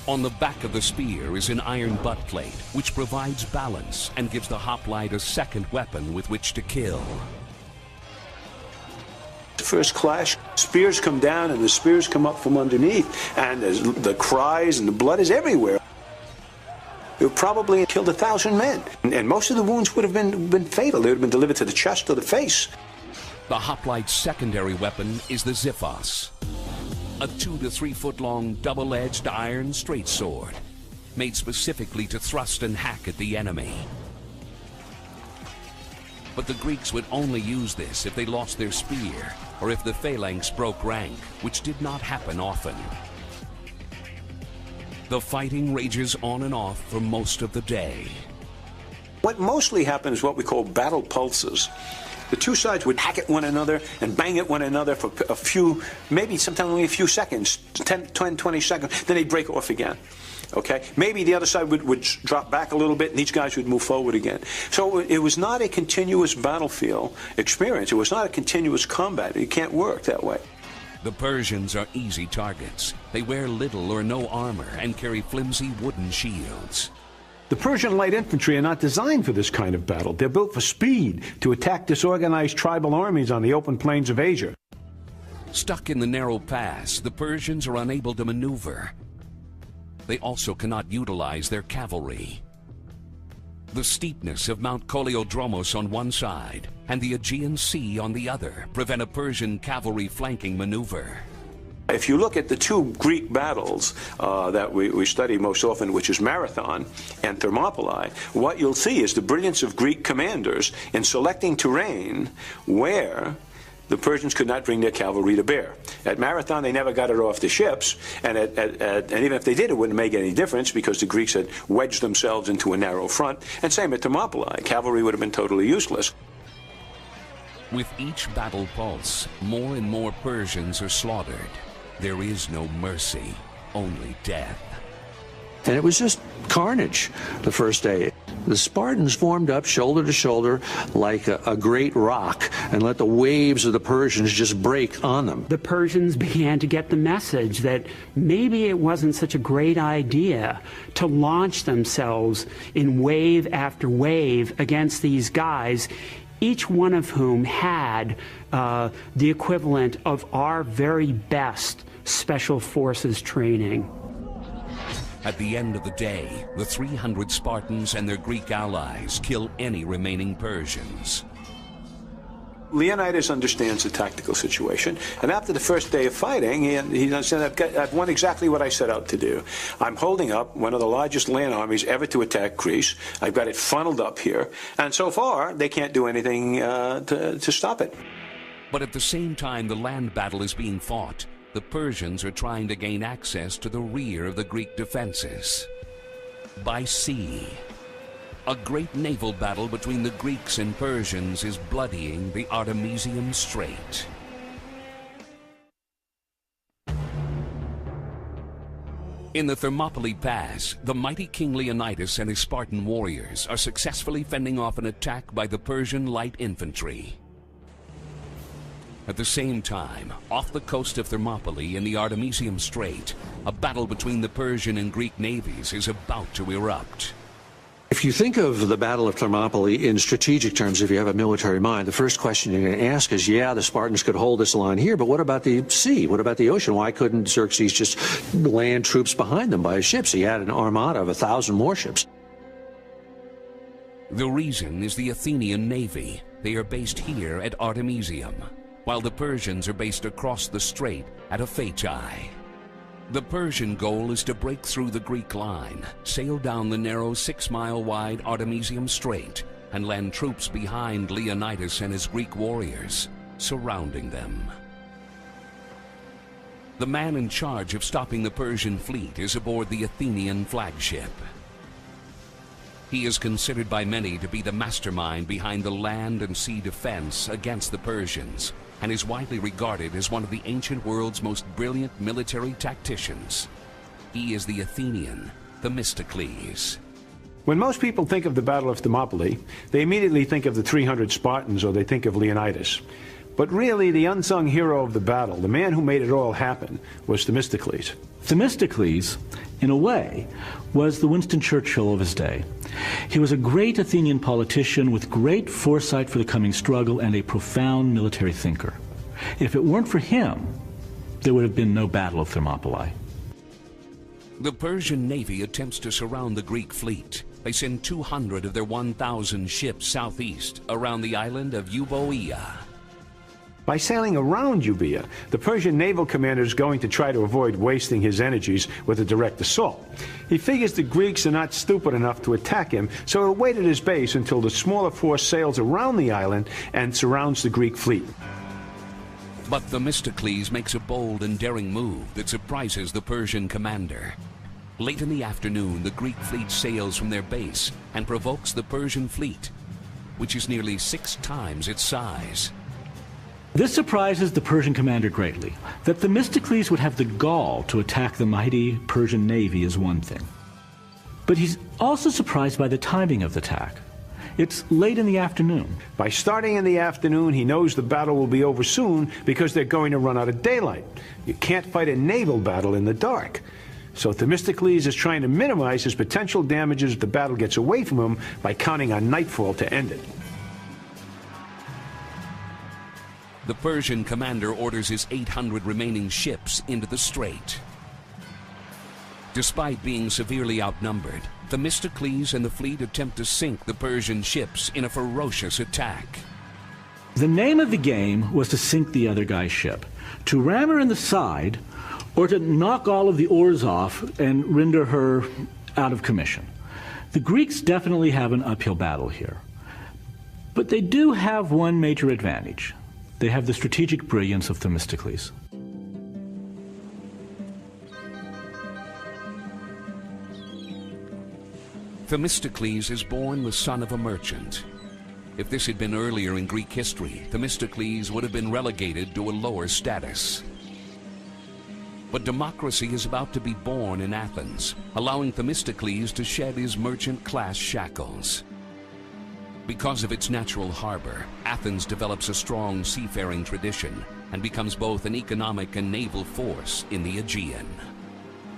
On the back of the spear is an iron butt plate, which provides balance and gives the hoplite a second weapon with which to kill. First clash, spears come down and the spears come up from underneath, and the cries and the blood is everywhere. It probably killed 1,000 men, and most of the wounds would have been fatal. They would have been delivered to the chest or the face. The hoplite's secondary weapon is the xiphos, a 2 to 3 foot long double-edged iron straight sword, made specifically to thrust and hack at the enemy. But the Greeks would only use this if they lost their spear, or if the phalanx broke rank, which did not happen often. The fighting rages on and off for most of the day. What mostly happens is what we call battle pulses. The two sides would hack at one another and bang at one another for a few, maybe sometimes only a few seconds, 10, 20 seconds, then they'd break off again. Okay? Maybe the other side would drop back a little bit and these guys would move forward again. So it was not a continuous battlefield experience. It was not a continuous combat. It can't work that way. The Persians are easy targets. They wear little or no armor and carry flimsy wooden shields. The Persian light infantry are not designed for this kind of battle. They're built for speed, to attack disorganized tribal armies on the open plains of Asia. Stuck in the narrow pass, the Persians are unable to maneuver. They also cannot utilize their cavalry. The steepness of Mount Koleodromos on one side and the Aegean Sea on the other prevent a Persian cavalry flanking maneuver. If you look at the two Greek battles that we study most often, which is Marathon and Thermopylae, what you'll see is the brilliance of Greek commanders in selecting terrain where the Persians could not bring their cavalry to bear. At Marathon, they never got it off the ships, and even if they did, it wouldn't make any difference because the Greeks had wedged themselves into a narrow front. And same at Thermopylae. Cavalry would have been totally useless. With each battle pulse, more and more Persians are slaughtered. There is no mercy, only death. And it was just carnage the first day. The Spartans formed up shoulder to shoulder like a great rock and let the waves of the Persians just break on them. The Persians began to get the message that maybe it wasn't such a great idea to launch themselves in wave after wave against these guys, each one of whom had the equivalent of our very best special forces training. At the end of the day, the 300 Spartans and their Greek allies kill any remaining Persians. Leonidas understands the tactical situation, and after the first day of fighting, he understands I've won exactly what I set out to do. I'm holding up one of the largest land armies ever to attack Greece. I've got it funneled up here, and so far, they can't do anything to stop it. But at the same time the land battle is being fought, the Persians are trying to gain access to the rear of the Greek defenses. By sea. A great naval battle between the Greeks and Persians is bloodying the Artemisium Strait. In the Thermopylae Pass, the mighty King Leonidas and his Spartan warriors are successfully fending off an attack by the Persian light infantry. At the same time, off the coast of Thermopylae in the Artemisium Strait, a battle between the Persian and Greek navies is about to erupt. If you think of the Battle of Thermopylae in strategic terms, if you have a military mind, the first question you're going to ask is, yeah, the Spartans could hold this line here, but what about the sea? What about the ocean? Why couldn't Xerxes just land troops behind them by his ships? He had an armada of 1,000 warships. The reason is the Athenian navy. They are based here at Artemisium, while the Persians are based across the strait at Aphatai. The Persian goal is to break through the Greek line, sail down the narrow 6-mile-wide Artemisium Strait, and land troops behind Leonidas and his Greek warriors, surrounding them. The man in charge of stopping the Persian fleet is aboard the Athenian flagship. He is considered by many to be the mastermind behind the land and sea defense against the Persians, and is widely regarded as one of the ancient world's most brilliant military tacticians. He is the Athenian, Themistocles. When most people think of the Battle of Thermopylae, they immediately think of the 300 Spartans or they think of Leonidas. But really, the unsung hero of the battle, the man who made it all happen, was Themistocles. Themistocles, in a way, was the Winston Churchill of his day. He was a great Athenian politician with great foresight for the coming struggle and a profound military thinker. If it weren't for him, there would have been no Battle of Thermopylae. The Persian navy attempts to surround the Greek fleet. They send 200 of their 1,000 ships southeast around the island of Euboea. By sailing around Euboea, the Persian naval commander is going to try to avoid wasting his energies with a direct assault. He figures the Greeks are not stupid enough to attack him, so he'll wait at his base until the smaller force sails around the island and surrounds the Greek fleet. But Themistocles makes a bold and daring move that surprises the Persian commander. Late in the afternoon, the Greek fleet sails from their base and provokes the Persian fleet, which is nearly 6 times its size. This surprises the Persian commander greatly. That Themistocles would have the gall to attack the mighty Persian navy is one thing. But he's also surprised by the timing of the attack. It's late in the afternoon. By starting in the afternoon, he knows the battle will be over soon because they're going to run out of daylight. You can't fight a naval battle in the dark. So Themistocles is trying to minimize his potential damages if the battle gets away from him by counting on nightfall to end it. The Persian commander orders his 800 remaining ships into the strait. Despite being severely outnumbered, Themistocles and the fleet attempt to sink the Persian ships in a ferocious attack. The name of the game was to sink the other guy's ship, to ram her in the side, or to knock all of the oars off and render her out of commission. The Greeks definitely have an uphill battle here. But they do have one major advantage. They have the strategic brilliance of Themistocles. Themistocles is born the son of a merchant. If this had been earlier in Greek history, Themistocles would have been relegated to a lower status. But democracy is about to be born in Athens, allowing Themistocles to shed his merchant-class shackles. Because of its natural harbor, Athens develops a strong seafaring tradition and becomes both an economic and naval force in the Aegean.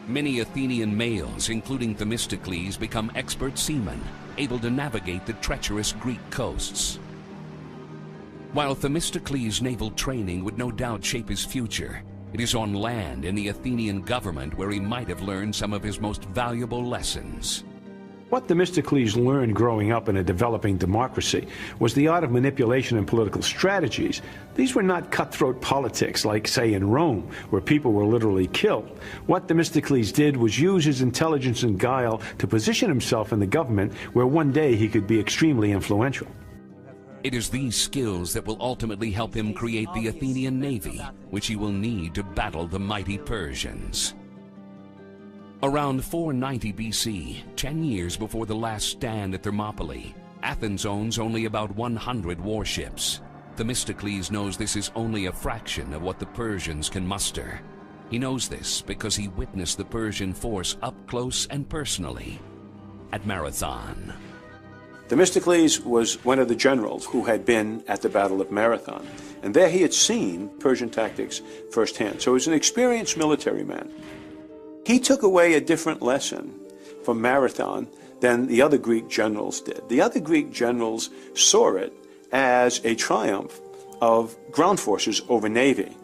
Many Athenian males, including Themistocles, become expert seamen, able to navigate the treacherous Greek coasts. While Themistocles' naval training would no doubt shape his future, it is on land in the Athenian government where he might have learned some of his most valuable lessons. What Themistocles learned growing up in a developing democracy was the art of manipulation and political strategies. These were not cutthroat politics like, say, in Rome, where people were literally killed. What Themistocles did was use his intelligence and guile to position himself in the government where one day he could be extremely influential. It is these skills that will ultimately help him create the Athenian navy, which he will need to battle the mighty Persians. Around 490 BC, 10 years before the last stand at Thermopylae, Athens owns only about 100 warships. Themistocles knows this is only a fraction of what the Persians can muster. He knows this because he witnessed the Persian force up close and personally at Marathon. Themistocles was one of the generals who had been at the Battle of Marathon, and there he had seen Persian tactics firsthand. So he was an experienced military man. He took away a different lesson from Marathon than the other Greek generals did. The other Greek generals saw it as a triumph of ground forces over navy.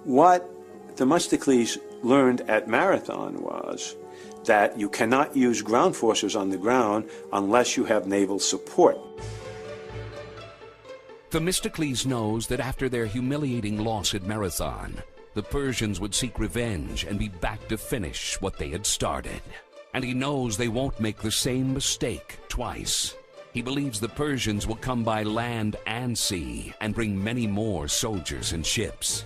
What Themistocles learned at Marathon was that you cannot use ground forces on the ground unless you have naval support. Themistocles knows that after their humiliating loss at Marathon, the Persians would seek revenge and be back to finish what they had started. And he knows they won't make the same mistake twice. He believes the Persians will come by land and sea and bring many more soldiers and ships.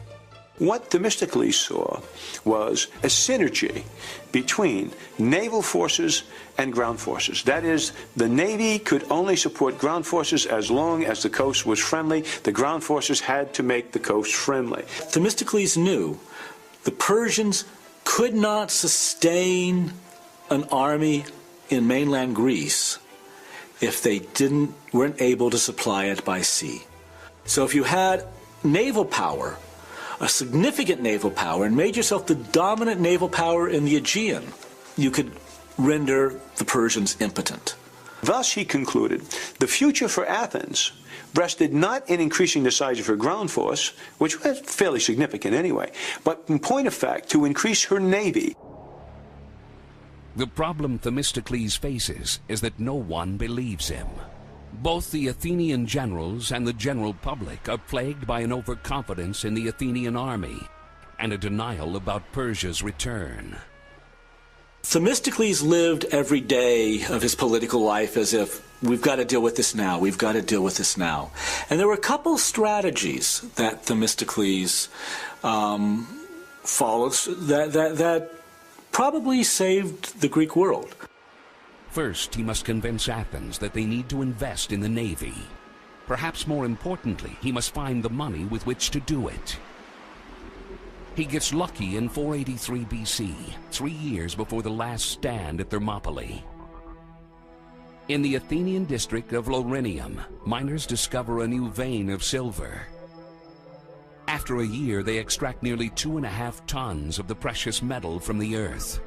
What Themistocles saw was a synergy between naval forces and ground forces. That is, the Navy could only support ground forces as long as the coast was friendly. The ground forces had to make the coast friendly. Themistocles knew the Persians could not sustain an army in mainland Greece if they weren't able to supply it by sea. So if you had naval power, a significant naval power, and made yourself the dominant naval power in the Aegean, you could render the Persians impotent. Thus, he concluded, the future for Athens rested not in increasing the size of her ground force, which was fairly significant anyway, but in point of fact, to increase her navy. The problem Themistocles faces is that no one believes him. Both the Athenian generals and the general public are plagued by an overconfidence in the Athenian army and a denial about Persia's return. Themistocles lived every day of his political life as if, we've got to deal with this now, we've got to deal with this now. And there were a couple strategies that Themistocles followed that probably saved the Greek world. First, he must convince Athens that they need to invest in the navy. Perhaps more importantly, he must find the money with which to do it. He gets lucky in 483 BC, 3 years before the last stand at Thermopylae. In the Athenian district of Laurinium, miners discover a new vein of silver. After a year, they extract nearly 2.5 tons of the precious metal from the earth.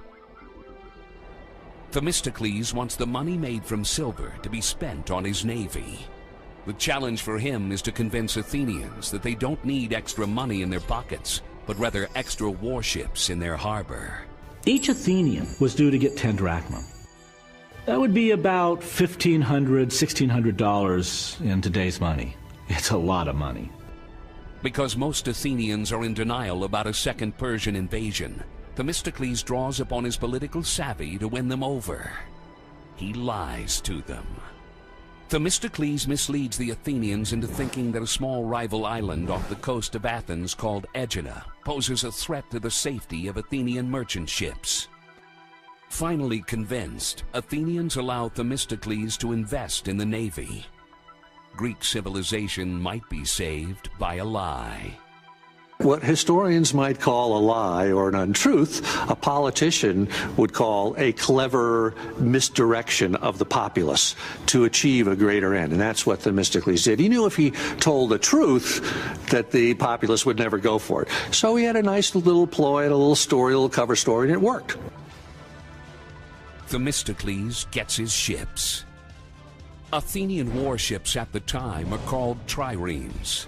Themistocles wants the money made from silver to be spent on his navy. The challenge for him is to convince Athenians that they don't need extra money in their pockets, but rather extra warships in their harbor. Each Athenian was due to get 10 drachma. That would be about $1,500, $1,600 in today's money. It's a lot of money. Because most Athenians are in denial about a second Persian invasion, Themistocles draws upon his political savvy to win them over. He lies to them. Themistocles misleads the Athenians into thinking that a small rival island off the coast of Athens called Aegina poses a threat to the safety of Athenian merchant ships. Finally convinced, Athenians allow Themistocles to invest in the navy. Greek civilization might be saved by a lie. What historians might call a lie or an untruth, a politician would call a clever misdirection of the populace to achieve a greater end. And that's what Themistocles did. He knew if he told the truth that the populace would never go for it. So he had a nice little ploy, a little story, a little cover story, and it worked. Themistocles gets his ships. Athenian warships at the time are called triremes.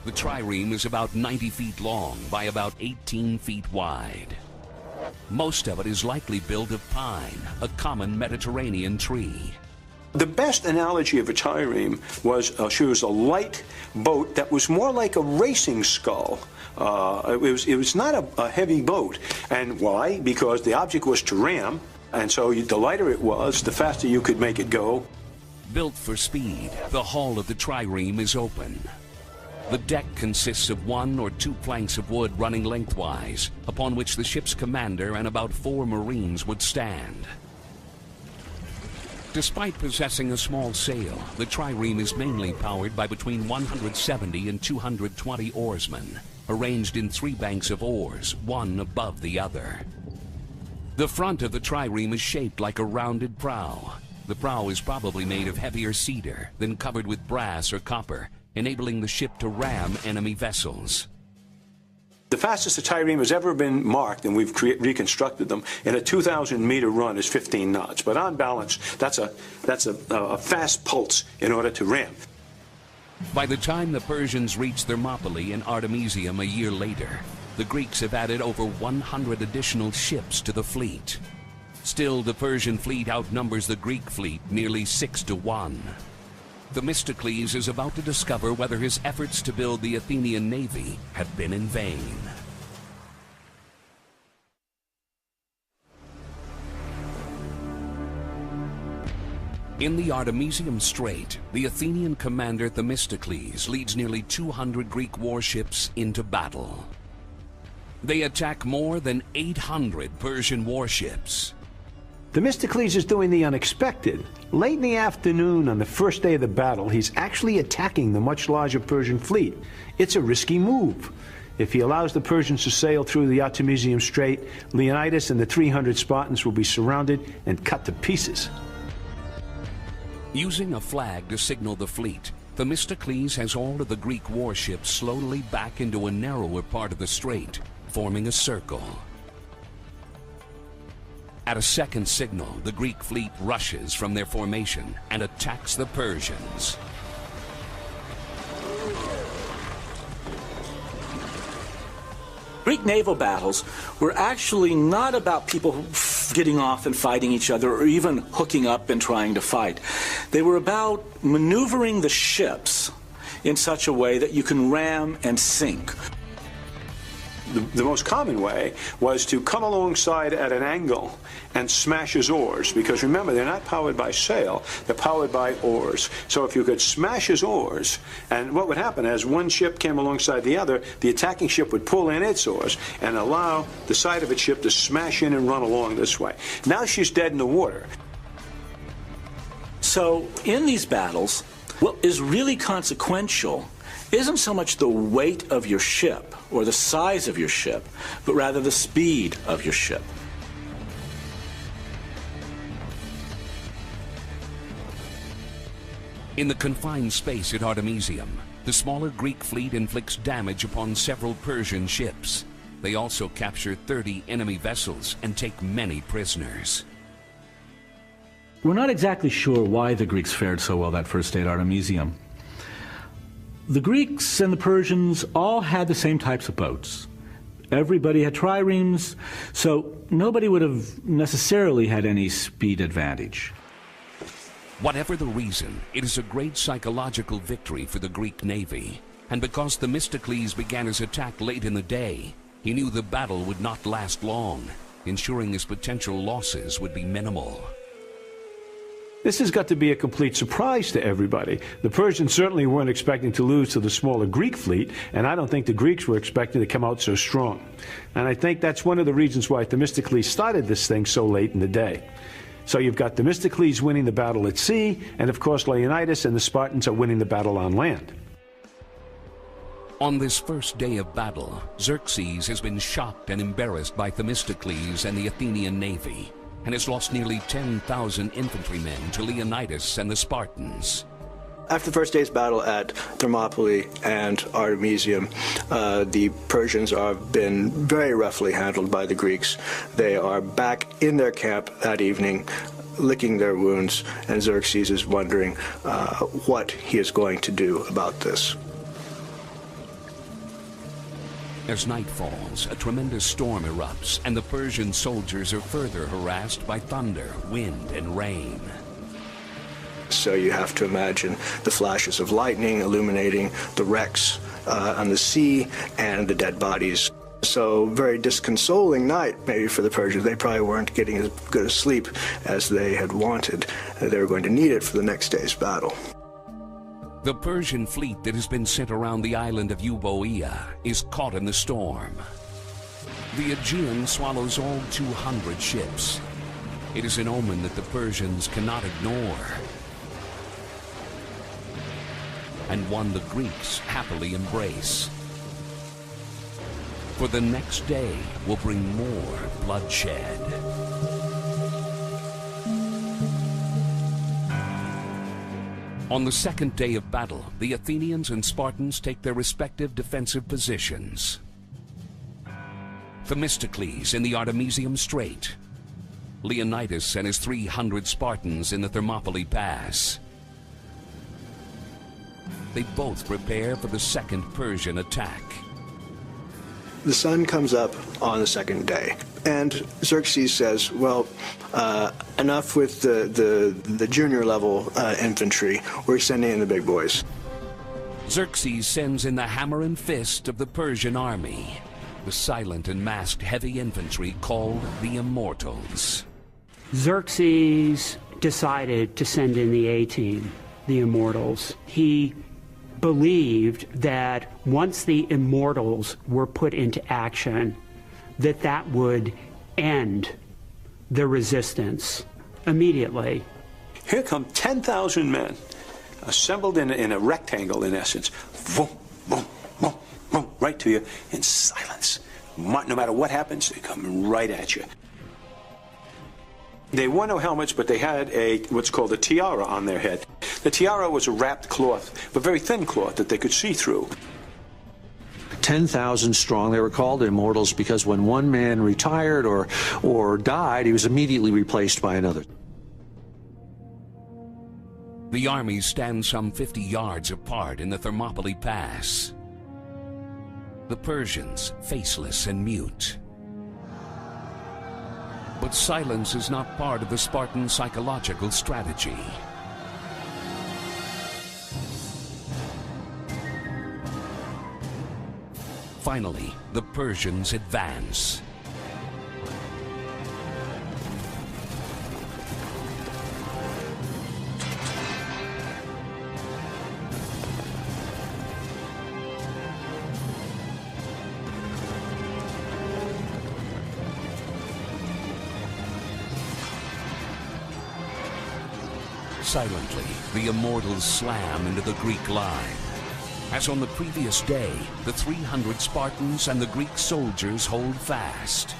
The trireme is about 90 feet long by about 18 feet wide. Most of it is likely built of pine, a common Mediterranean tree. The best analogy of a trireme was she was a light boat that was more like a racing scull. It was not a heavy boat. And why? Because the object was to ram, and so the lighter it was, the faster you could make it go. Built for speed, the hull of the trireme is open. The deck consists of 1 or 2 planks of wood running lengthwise, upon which the ship's commander and about 4 Marines would stand. Despite possessing a small sail, the trireme is mainly powered by between 170 and 220 oarsmen, arranged in 3 banks of oars, one above the other. The front of the trireme is shaped like a rounded prow. The prow is probably made of heavier cedar, then covered with brass or copper, enabling the ship to ram enemy vessels. The fastest a trireme has ever been marked, and we've reconstructed them, in a 2,000-meter run is 15 knots. But on balance, that's a fast pulse in order to ram. By the time the Persians reach Thermopylae and Artemisium a year later, the Greeks have added over 100 additional ships to the fleet. Still, the Persian fleet outnumbers the Greek fleet nearly 6 to 1. Themistocles is about to discover whether his efforts to build the Athenian navy had been in vain. In the Artemisium Strait, the Athenian commander Themistocles leads nearly 200 Greek warships into battle. They attack more than 800 Persian warships. Themistocles is doing the unexpected. Late in the afternoon on the first day of the battle, he's actually attacking the much larger Persian fleet. It's a risky move. If he allows the Persians to sail through the Artemisium Strait, Leonidas and the 300 Spartans will be surrounded and cut to pieces. Using a flag to signal the fleet, Themistocles has all of the Greek warships slowly back into a narrower part of the strait, forming a circle. At a second signal, the Greek fleet rushes from their formation and attacks the Persians. Greek naval battles were actually not about people getting off and fighting each other or even hooking up and trying to fight. They were about maneuvering the ships in such a way that you can ram and sink. The most common way was to come alongside at an angle and smash his oars, because remember, they're not powered by sail, they're powered by oars. So if you could smash his oars, and what would happen as one ship came alongside the other, the attacking ship would pull in its oars and allow the side of its ship to smash in and run along this way. Now she's dead in the water. So in these battles, what is really consequential isn't so much the weight of your ship or the size of your ship, but rather the speed of your ship. In the confined space at Artemisium, the smaller Greek fleet inflicts damage upon several Persian ships. They also capture 30 enemy vessels and take many prisoners. We're not exactly sure why the Greeks fared so well that first day at Artemisium. The Greeks and the Persians all had the same types of boats. Everybody had triremes, so nobody would have necessarily had any speed advantage. Whatever the reason, it is a great psychological victory for the Greek navy. And because Themistocles began his attack late in the day, he knew the battle would not last long, ensuring his potential losses would be minimal. This has got to be a complete surprise to everybody. The Persians certainly weren't expecting to lose to the smaller Greek fleet, and I don't think the Greeks were expecting to come out so strong. And I think that's one of the reasons why Themistocles started this thing so late in the day. So you've got Themistocles winning the battle at sea, and of course Leonidas and the Spartans are winning the battle on land. On this first day of battle, Xerxes has been shocked and embarrassed by Themistocles and the Athenian navy, and has lost nearly 10,000 infantrymen to Leonidas and the Spartans. After the first day's battle at Thermopylae and Artemisium, the Persians have been very roughly handled by the Greeks. They are back in their camp that evening, licking their wounds, and Xerxes is wondering what he is going to do about this. As night falls, a tremendous storm erupts, and the Persian soldiers are further harassed by thunder, wind, and rain. So you have to imagine the flashes of lightning illuminating the wrecks on the sea and the dead bodies. So very disconsoling night maybe for the Persians. They probably weren't getting as good a sleep as they had wanted. They were going to need it for the next day's battle. The Persian fleet that has been sent around the island of Euboea is caught in the storm. The Aegean swallows all 200 ships. It is an omen that the Persians cannot ignore, and one the Greeks happily embrace. For the next day will bring more bloodshed. On the second day of battle, the Athenians and Spartans take their respective defensive positions. Themistocles in the Artemisium Strait, Leonidas and his 300 Spartans in the Thermopylae Pass. They both prepare for the second Persian attack. The sun comes up on the second day, and Xerxes says, well, enough with the junior level infantry. We're sending in the big boys. Xerxes sends in the hammer and fist of the Persian army, the silent and masked heavy infantry called the Immortals. Xerxes decided to send in the A-team, the Immortals. He believed that once the Immortals were put into action, that would end the resistance immediately. Here come 10,000 men, assembled in a rectangle, in essence. Boom, boom, boom, boom, right to you in silence. No matter what happens, they come right at you. They wore no helmets, but they had what's called a tiara on their head. The tiara was a wrapped cloth, but very thin cloth that they could see through. 10,000 strong. They were called immortals because when one man retired or died, he was immediately replaced by another. The armies stand some 50 yards apart in the Thermopylae Pass. The Persians, faceless and mute. But silence is not part of the Spartan psychological strategy. Finally, the Persians advance. Silently, the immortals slam into the Greek line. As on the previous day, the 300 Spartans and the Greek soldiers hold fast.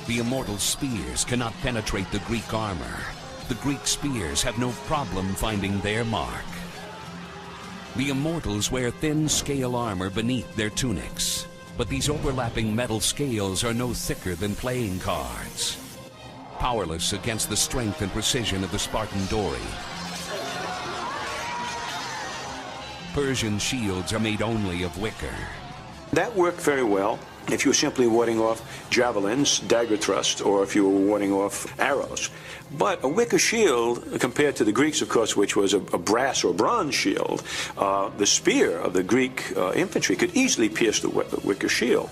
The immortal spears cannot penetrate the Greek armor. The Greek spears have no problem finding their mark. The immortals wear thin scale armor beneath their tunics, but these overlapping metal scales are no thicker than playing cards. Powerless against the strength and precision of the Spartan dory. Persian shields are made only of wicker. That worked very well if you were simply warding off javelins, dagger thrust, or if you were warding off arrows. But a wicker shield, compared to the Greeks, of course, which was a brass or bronze shield, the spear of the Greek infantry could easily pierce the wicker shield.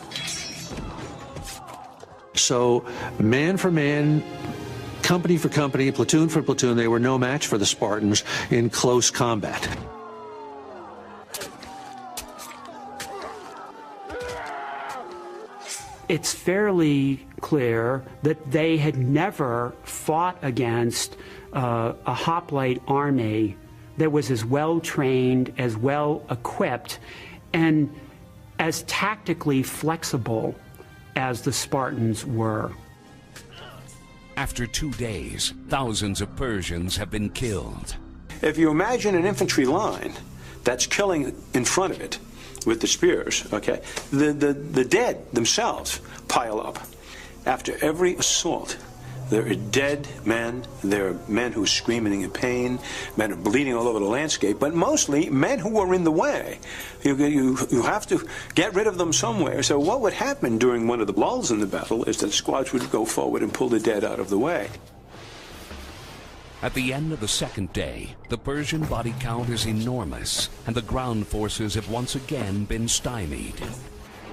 So, man for man, company for company, platoon for platoon, they were no match for the Spartans in close combat. It's fairly clear that they had never fought against a hoplite army that was as well trained, as well equipped, and as tactically flexible as the Spartans were. After 2 days, thousands of Persians have been killed. If you imagine an infantry line that's killing in front of it with the spears, okay, the dead themselves pile up. After every assault, there are dead men, there are men who are screaming in pain, men are bleeding all over the landscape, but mostly men who are in the way. You have to get rid of them somewhere. So what would happen during one of the lulls in the battle is that squads would go forward and pull the dead out of the way. At the end of the second day, the Persian body count is enormous, and the ground forces have once again been stymied.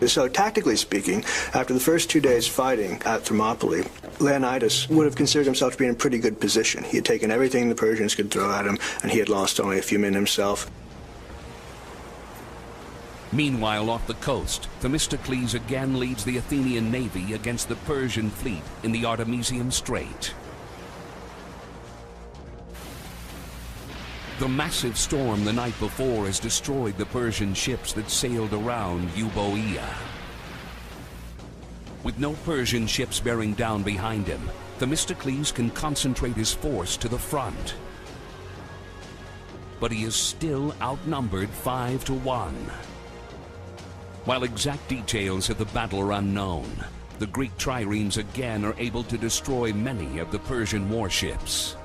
So tactically speaking, after the first 2 days fighting at Thermopylae, Leonidas would have considered himself to be in a pretty good position. He had taken everything the Persians could throw at him, and he had lost only a few men himself. Meanwhile, off the coast, Themistocles again leads the Athenian navy against the Persian fleet in the Artemisian Strait. The massive storm the night before has destroyed the Persian ships that sailed around Euboea. With no Persian ships bearing down behind him, Themistocles can concentrate his force to the front. But he is still outnumbered 5 to 1. While exact details of the battle are unknown, the Greek triremes again are able to destroy many of the Persian warships.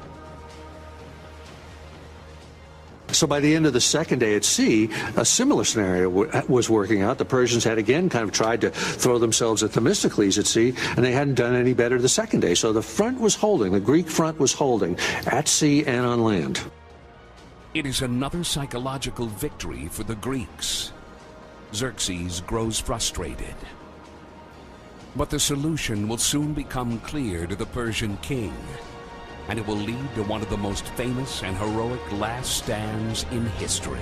So by the end of the second day at sea, a similar scenario was working out. The Persians had again kind of tried to throw themselves at Themistocles at sea, and they hadn't done any better the second day. So the front was holding, the Greek front was holding, at sea and on land. It is another psychological victory for the Greeks. Xerxes grows frustrated. But the solution will soon become clear to the Persian king, and it will lead to one of the most famous and heroic last stands in history.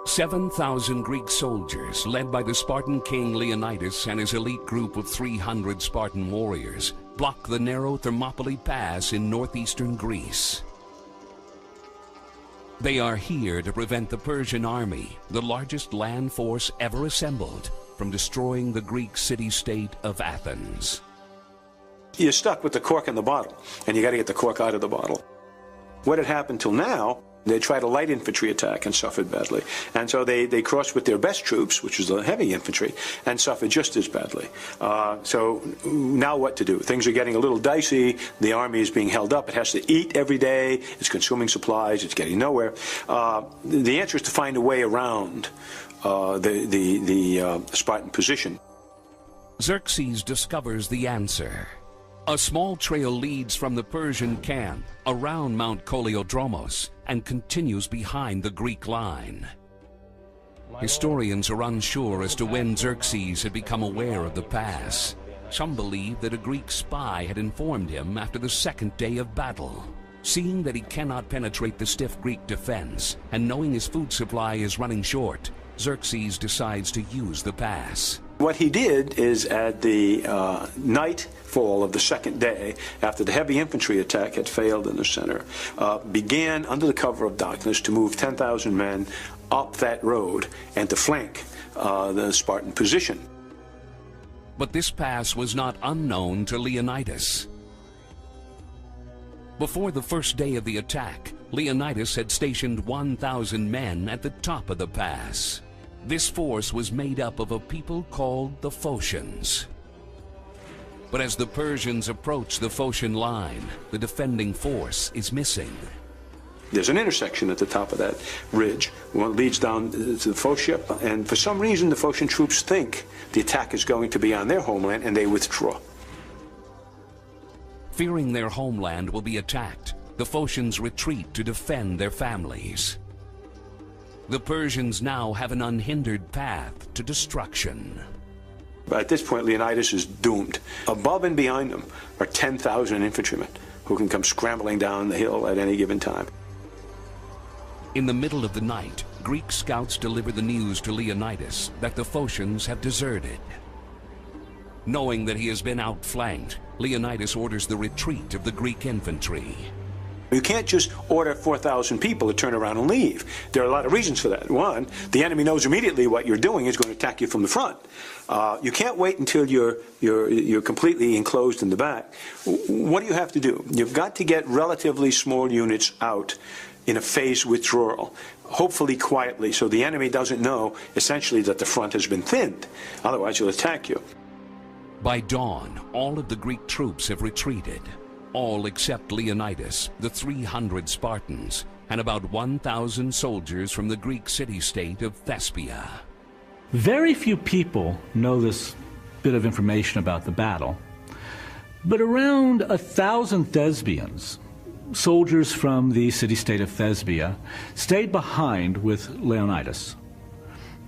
"7,000 Greek soldiers, led by the Spartan king Leonidas and his elite group of 300 Spartan warriors, block the narrow Thermopylae Pass in northeastern Greece. They are here to prevent the Persian army, the largest land force ever assembled, from destroying the Greek city-state of Athens. You're stuck with the cork in the bottle, and you got to get the cork out of the bottle. What had happened till now, they tried a light infantry attack and suffered badly. And so they crossed with their best troops, which was the heavy infantry, and suffered just as badly. So now what to do? Things are getting a little dicey. The army is being held up. It has to eat every day. It's consuming supplies. It's getting nowhere. The answer is to find a way around the Spartan position. Xerxes discovers the answer. A small trail leads from the Persian camp around Mount Koleodromos and continues behind the Greek line. Historians are unsure as to when Xerxes had become aware of the pass. Some believe that a Greek spy had informed him after the second day of battle. Seeing that he cannot penetrate the stiff Greek defense, and knowing his food supply is running short, Xerxes decides to use the pass. What he did is at the nightfall of the second day, after the heavy infantry attack had failed in the center, began under the cover of darkness to move 10,000 men up that road and to flank the Spartan position. But this pass was not unknown to Leonidas. Before the first day of the attack, Leonidas had stationed 1,000 men at the top of the pass. This force was made up of a people called the Phocians. But as the Persians approach the Phocian line, the defending force is missing. There's an intersection at the top of that ridge. One leads down to the Phocia, and for some reason the Phocian troops think the attack is going to be on their homeland, and they withdraw. Fearing their homeland will be attacked, the Phocians retreat to defend their families. The Persians now have an unhindered path to destruction. At this point, Leonidas is doomed. Above and behind him are 10,000 infantrymen who can come scrambling down the hill at any given time. In the middle of the night, Greek scouts deliver the news to Leonidas that the Phocians have deserted. Knowing that he has been outflanked, Leonidas orders the retreat of the Greek infantry. You can't just order 4,000 people to turn around and leave. There are a lot of reasons for that. One, the enemy knows immediately what you're doing is going to attack you from the front. You can't wait until you're completely enclosed in the back. What do you have to do? You've got to get relatively small units out in a phased withdrawal, hopefully quietly, so the enemy doesn't know essentially that the front has been thinned. Otherwise, he'll attack you. By dawn, all of the Greek troops have retreated. All except Leonidas, the 300 Spartans, and about 1,000 soldiers from the Greek city-state of Thespia. Very few people know this bit of information about the battle, but around 1,000 Thesbians, soldiers from the city-state of Thespia, stayed behind with Leonidas.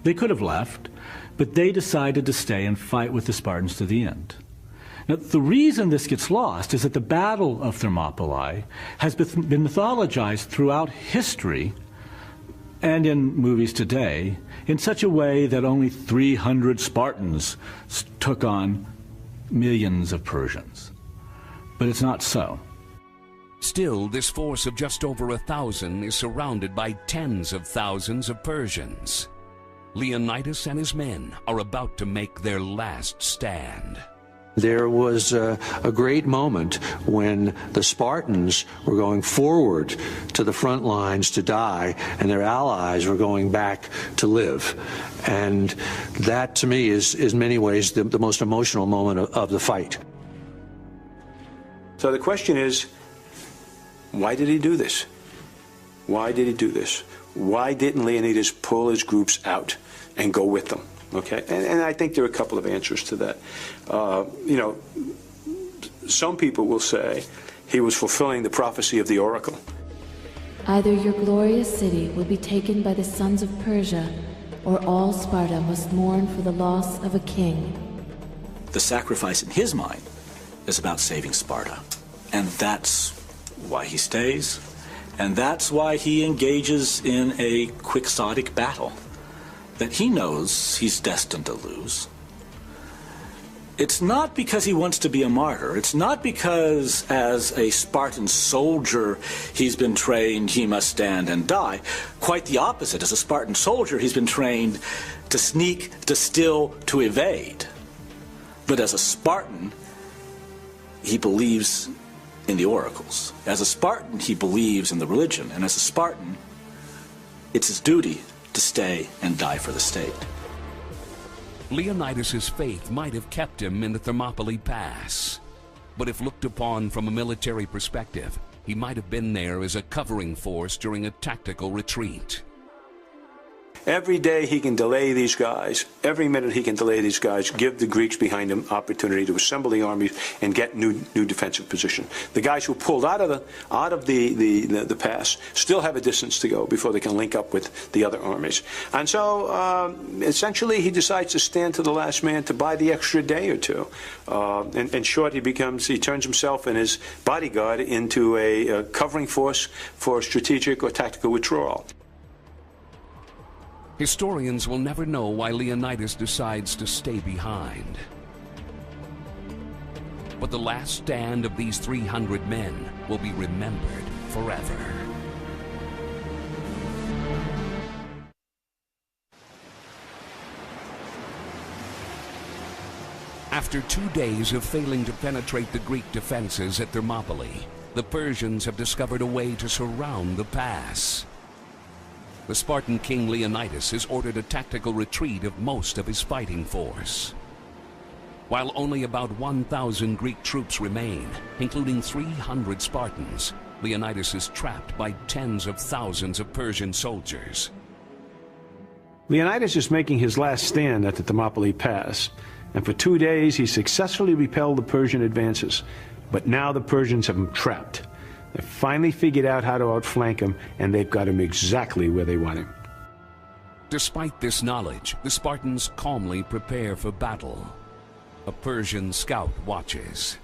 They could have left, but they decided to stay and fight with the Spartans to the end. Now, the reason this gets lost is that the Battle of Thermopylae has been mythologized throughout history and in movies today in such a way that only 300 Spartans took on millions of Persians. But it's not so. Still, this force of just over 1,000 is surrounded by tens of thousands of Persians. Leonidas and his men are about to make their last stand. There was a great moment when the Spartans were going forward to the front lines to die, and their allies were going back to live. And that, to me, is in many ways the most emotional moment of the fight. So the question is, why did he do this? Why did he do this? Why didn't Leonidas pull his groups out and go with them? Okay, and I think there are a couple of answers to that. Some people will say he was fulfilling the prophecy of the oracle. Either your glorious city will be taken by the sons of Persia, or all Sparta must mourn for the loss of a king. The sacrifice in his mind is about saving Sparta. And that's why he stays, and that's why he engages in a quixotic battle that he knows he's destined to lose. It's not because he wants to be a martyr. It's not because, as a Spartan soldier, he's been trained he must stand and die. Quite the opposite. As a Spartan soldier, he's been trained to sneak, to steal, to evade. But as a Spartan, he believes in the oracles. As a Spartan, he believes in the religion. And as a Spartan, it's his duty to stay and die for the state. Leonidas's faith might have kept him in the Thermopylae Pass, but if looked upon from a military perspective, he might have been there as a covering force during a tactical retreat. Every day he can delay these guys. Every minute he can delay these guys, give the Greeks behind him opportunity to assemble the armies and get new defensive position. The guys who pulled out of the pass still have a distance to go before they can link up with the other armies. And so essentially he decides to stand to the last man to buy the extra day or two. In short, he turns himself and his bodyguard into a covering force for strategic or tactical withdrawal. Historians will never know why Leonidas decides to stay behind. But the last stand of these 300 men will be remembered forever. After 2 days of failing to penetrate the Greek defenses at Thermopylae, the Persians have discovered a way to surround the pass. The Spartan king Leonidas has ordered a tactical retreat of most of his fighting force. While only about 1,000 Greek troops remain, including 300 Spartans, Leonidas is trapped by tens of thousands of Persian soldiers. Leonidas is making his last stand at the Thermopylae Pass, and for 2 days he successfully repelled the Persian advances. But now the Persians have him trapped. They've finally figured out how to outflank him, and they've got him exactly where they want him. Despite this knowledge, the Spartans calmly prepare for battle. A Persian scout watches.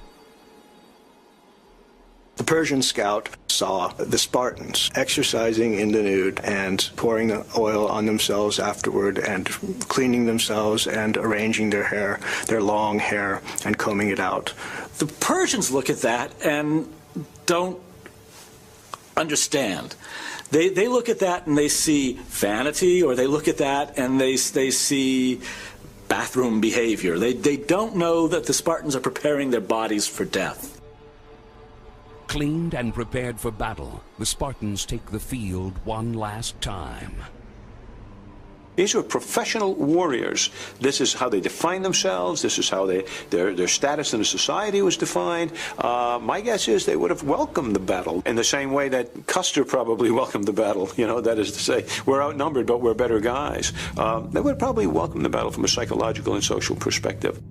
The Persian scout saw the Spartans exercising in the nude and pouring the oil on themselves afterward and cleaning themselves and arranging their hair, their long hair, and combing it out. The Persians look at that and don't understand. They look at that and they see vanity, or they look at that and they see bathroom behavior. They don't know that the Spartans are preparing their bodies for death. Cleaned and prepared for battle, the Spartans take the field one last time. These were professional warriors. This is how they define themselves. This is how their status in the society was defined. My guess is they would have welcomed the battle in the same way that Custer probably welcomed the battle. You know, that is to say, we're outnumbered, but we're better guys. They would probably welcome the battle from a psychological and social perspective.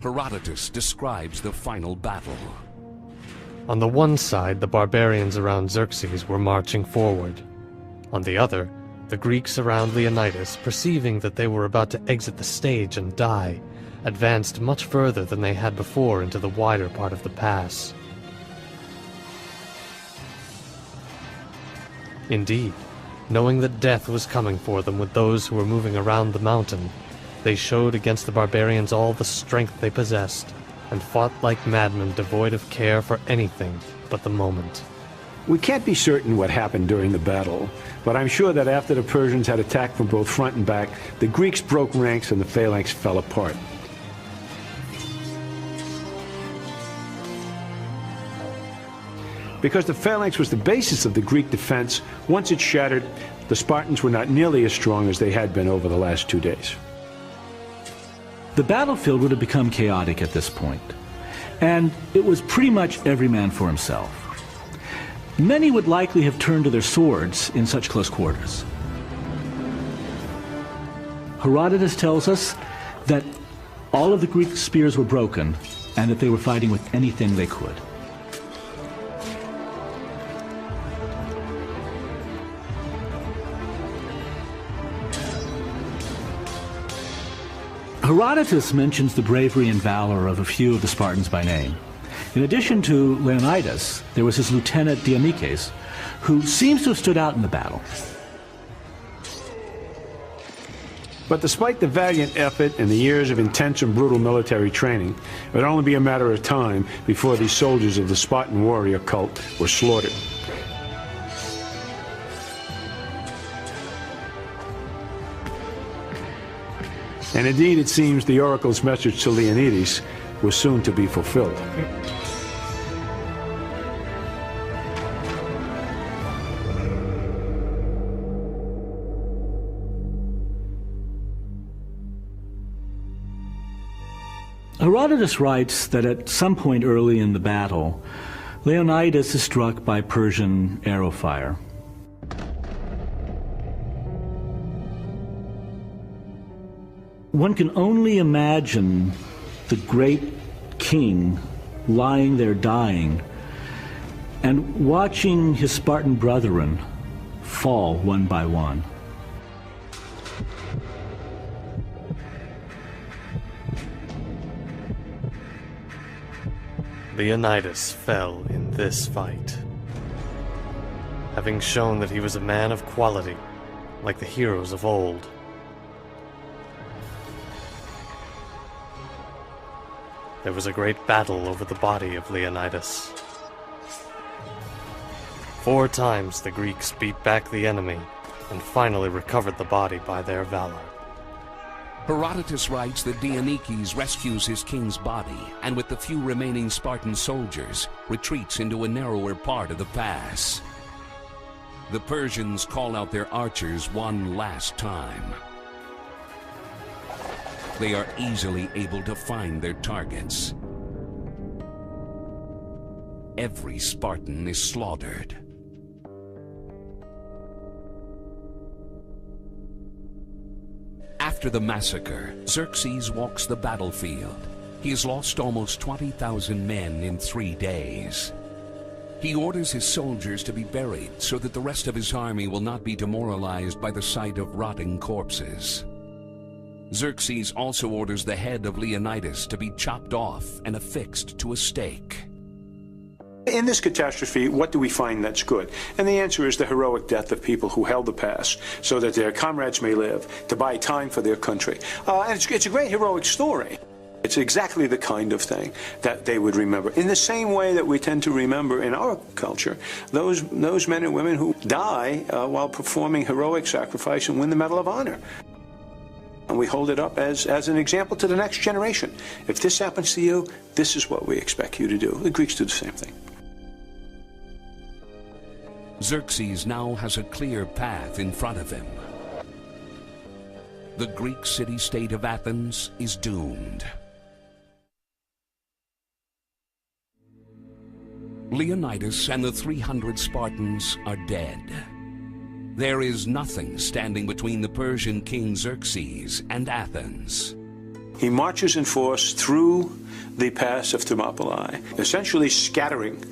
Herodotus describes the final battle. On the one side, the barbarians around Xerxes were marching forward. On the other, the Greeks around Leonidas, perceiving that they were about to exit the stage and die, advanced much further than they had before into the wider part of the pass. Indeed, knowing that death was coming for them with those who were moving around the mountain, they showed against the barbarians all the strength they possessed, and fought like madmen devoid of care for anything but the moment. We can't be certain what happened during the battle, but I'm sure that after the Persians had attacked from both front and back, the Greeks broke ranks and the phalanx fell apart. Because the phalanx was the basis of the Greek defense, once it shattered, the Spartans were not nearly as strong as they had been over the last 2 days. The battlefield would have become chaotic at this point, and it was pretty much every man for himself. Many would likely have turned to their swords in such close quarters. Herodotus tells us that all of the Greek spears were broken and that they were fighting with anything they could. Herodotus mentions the bravery and valor of a few of the Spartans by name. In addition to Leonidas, there was his lieutenant Diomikes, who seems to have stood out in the battle. But despite the valiant effort and the years of intense and brutal military training, it would only be a matter of time before these soldiers of the Spartan warrior cult were slaughtered. And indeed, it seems the oracle's message to Leonidas was soon to be fulfilled. Herodotus writes that at some point early in the battle, Leonidas is struck by Persian arrow fire. One can only imagine the great king lying there dying and watching his Spartan brethren fall one by one. Leonidas fell in this fight, having shown that he was a man of quality, like the heroes of old. There was a great battle over the body of Leonidas. 4 times the Greeks beat back the enemy and finally recovered the body by their valor. Herodotus writes that Dionychus rescues his king's body and with the few remaining Spartan soldiers retreats into a narrower part of the pass. The Persians call out their archers one last time. They are easily able to find their targets. Every Spartan is slaughtered. After the massacre, Xerxes walks the battlefield. He has lost almost 20,000 men in 3 days. He orders his soldiers to be buried so that the rest of his army will not be demoralized by the sight of rotting corpses. Xerxes also orders the head of Leonidas to be chopped off and affixed to a stake. In this catastrophe, what do we find that's good? And the answer is the heroic death of people who held the pass so that their comrades may live, to buy time for their country. And it's a great heroic story. It's exactly the kind of thing that they would remember. In the same way that we tend to remember in our culture those men and women who die while performing heroic sacrifice and win the Medal of Honor. And we hold it up as an example to the next generation. If this happens to you, this is what we expect you to do. The Greeks do the same thing. Xerxes now has a clear path in front of him. The Greek city-state of Athens is doomed. Leonidas and the 300 Spartans are dead. There is nothing standing between the Persian king Xerxes and Athens. He marches in force through the pass of Thermopylae, essentially scattering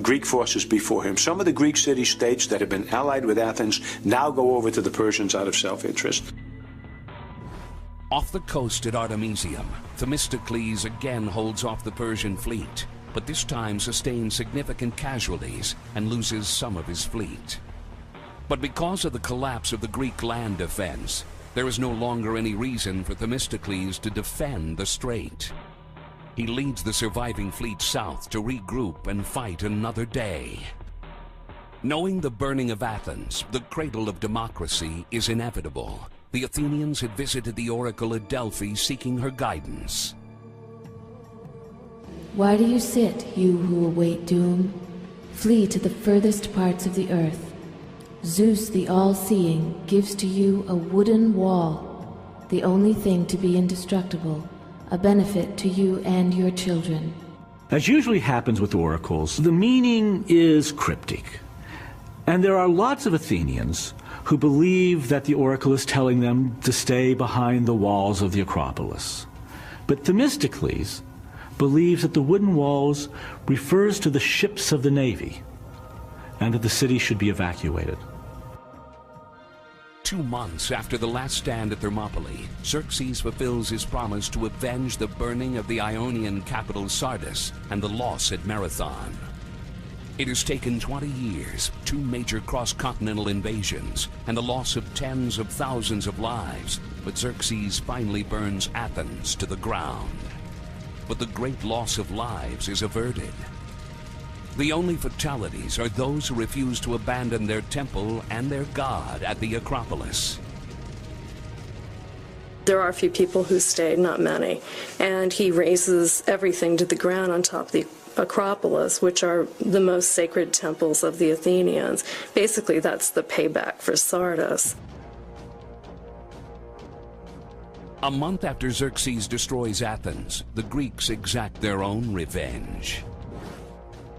Greek forces before him. Some of the Greek city-states that have been allied with Athens now go over to the Persians out of self-interest. Off the coast at Artemisium, Themistocles again holds off the Persian fleet, but this time sustains significant casualties and loses some of his fleet. But because of the collapse of the Greek land defense, there is no longer any reason for Themistocles to defend the strait. He leads the surviving fleet south to regroup and fight another day. Knowing the burning of Athens, the cradle of democracy, is inevitable, the Athenians had visited the oracle at Delphi seeking her guidance. Why do you sit, you who await doom? Flee to the furthest parts of the earth. Zeus, the all-seeing, gives to you a wooden wall, the only thing to be indestructible, a benefit to you and your children. As usually happens with oracles, the meaning is cryptic. And there are lots of Athenians who believe that the oracle is telling them to stay behind the walls of the Acropolis. But Themistocles believes that the wooden walls refers to the ships of the navy, and that the city should be evacuated. 2 months after the last stand at Thermopylae, Xerxes fulfills his promise to avenge the burning of the Ionian capital Sardis and the loss at Marathon. It has taken 20 years, 2 major cross-continental invasions, and the loss of tens of thousands of lives, but Xerxes finally burns Athens to the ground. But the great loss of lives is averted. The only fatalities are those who refuse to abandon their temple and their god at the Acropolis. There are a few people who stayed, not many, and he razes everything to the ground on top of the Acropolis, which are the most sacred temples of the Athenians. Basically, that's the payback for Sardis. A month after Xerxes destroys Athens, the Greeks exact their own revenge.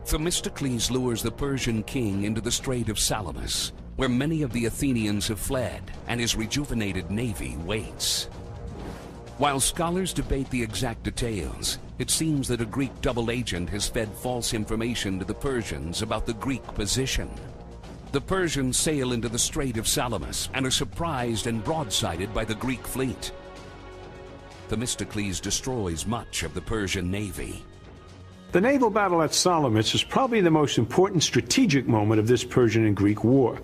Themistocles lures the Persian king into the Strait of Salamis, where many of the Athenians have fled, and his rejuvenated navy waits. While scholars debate the exact details, it seems that a Greek double agent has fed false information to the Persians about the Greek position. The Persians sail into the Strait of Salamis and are surprised and broadsided by the Greek fleet. Themistocles destroys much of the Persian navy. The naval battle at Salamis is probably the most important strategic moment of this Persian and Greek war.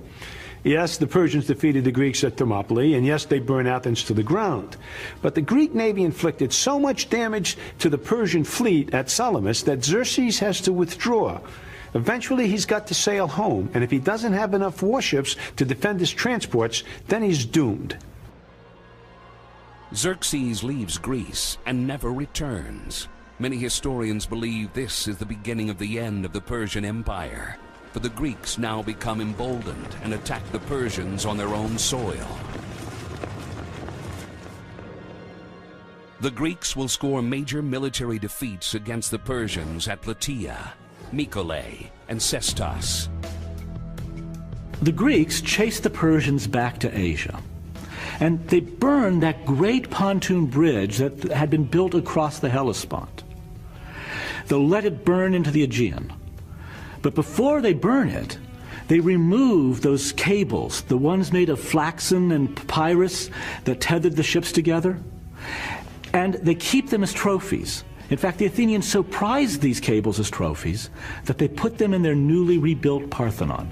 Yes, the Persians defeated the Greeks at Thermopylae, and yes, they burned Athens to the ground. But the Greek navy inflicted so much damage to the Persian fleet at Salamis that Xerxes has to withdraw. Eventually, he's got to sail home, and if he doesn't have enough warships to defend his transports, then he's doomed. Xerxes leaves Greece and never returns. Many historians believe this is the beginning of the end of the Persian Empire. But the Greeks now become emboldened and attack the Persians on their own soil. The Greeks will score major military defeats against the Persians at Plataea, Mycale, and Sestos. The Greeks chased the Persians back to Asia, and they burned that great pontoon bridge that had been built across the Hellespont. They'll let it burn into the Aegean. But before they burn it, they remove those cables, the ones made of flaxen and papyrus that tethered the ships together, and they keep them as trophies. In fact, the Athenians so prized these cables as trophies that they put them in their newly rebuilt Parthenon.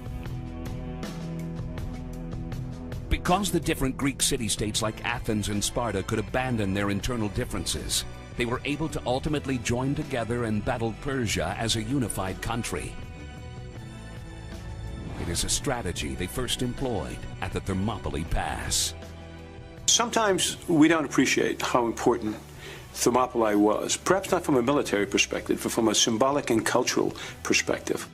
Because the different Greek city-states like Athens and Sparta could abandon their internal differences, they were able to ultimately join together and battle Persia as a unified country. It is a strategy they first employed at the Thermopylae Pass. Sometimes we don't appreciate how important Thermopylae was, perhaps not from a military perspective, but from a symbolic and cultural perspective.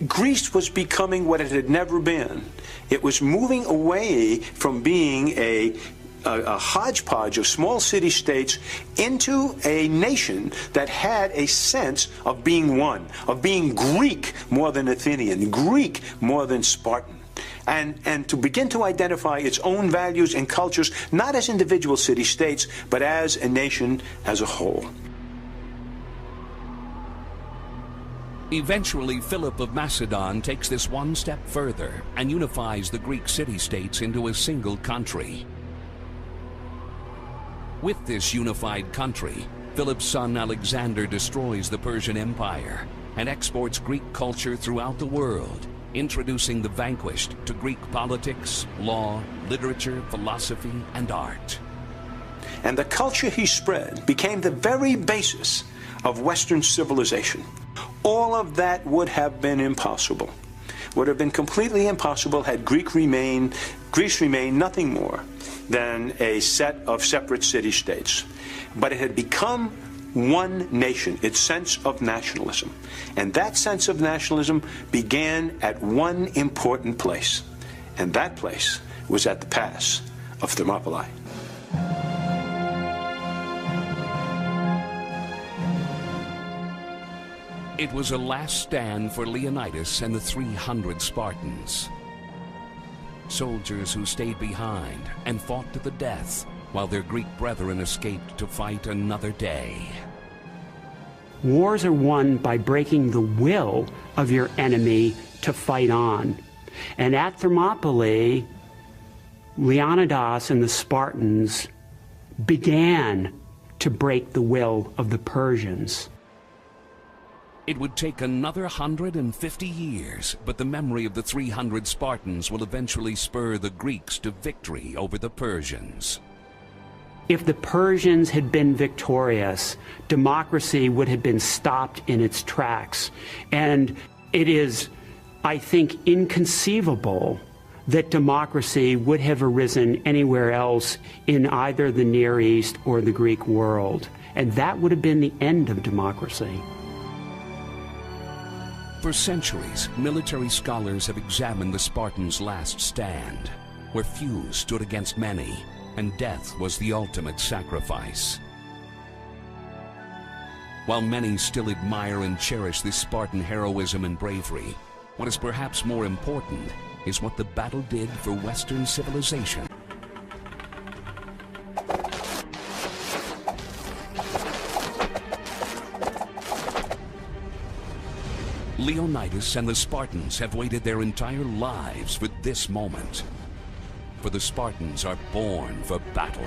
Greece was becoming what it had never been. It was moving away from being a hodgepodge of small city-states into a nation that had a sense of being one, of being Greek more than Athenian, Greek more than Spartan, and to begin to identify its own values and cultures, not as individual city-states, but as a nation as a whole. Eventually, Philip of Macedon takes this one step further and unifies the Greek city-states into a single country. With this unified country, Philip's son Alexander destroys the Persian Empire and exports Greek culture throughout the world, introducing the vanquished to Greek politics, law, literature, philosophy, and art. And the culture he spread became the very basis of Western civilization. All of that would have been impossible, would have been completely impossible had Greece remained nothing more than a set of separate city-states. But it had become one nation, its sense of nationalism. And that sense of nationalism began at one important place. And that place was at the pass of Thermopylae. It was a last stand for Leonidas and the 300 Spartans. Soldiers who stayed behind and fought to the death, while their Greek brethren escaped to fight another day. Wars are won by breaking the will of your enemy to fight on. And at Thermopylae, Leonidas and the Spartans began to break the will of the Persians. It would take another 150 years, but the memory of the 300 Spartans will eventually spur the Greeks to victory over the Persians. If the Persians had been victorious, democracy would have been stopped in its tracks. And it is, I think, inconceivable that democracy would have arisen anywhere else in either the Near East or the Greek world. And that would have been the end of democracy. For centuries, military scholars have examined the Spartans' last stand, where few stood against many, and death was the ultimate sacrifice. While many still admire and cherish this Spartan heroism and bravery, what is perhaps more important is what the battle did for Western civilization. Leonidas and the Spartans have waited their entire lives for this moment. For the Spartans are born for battle.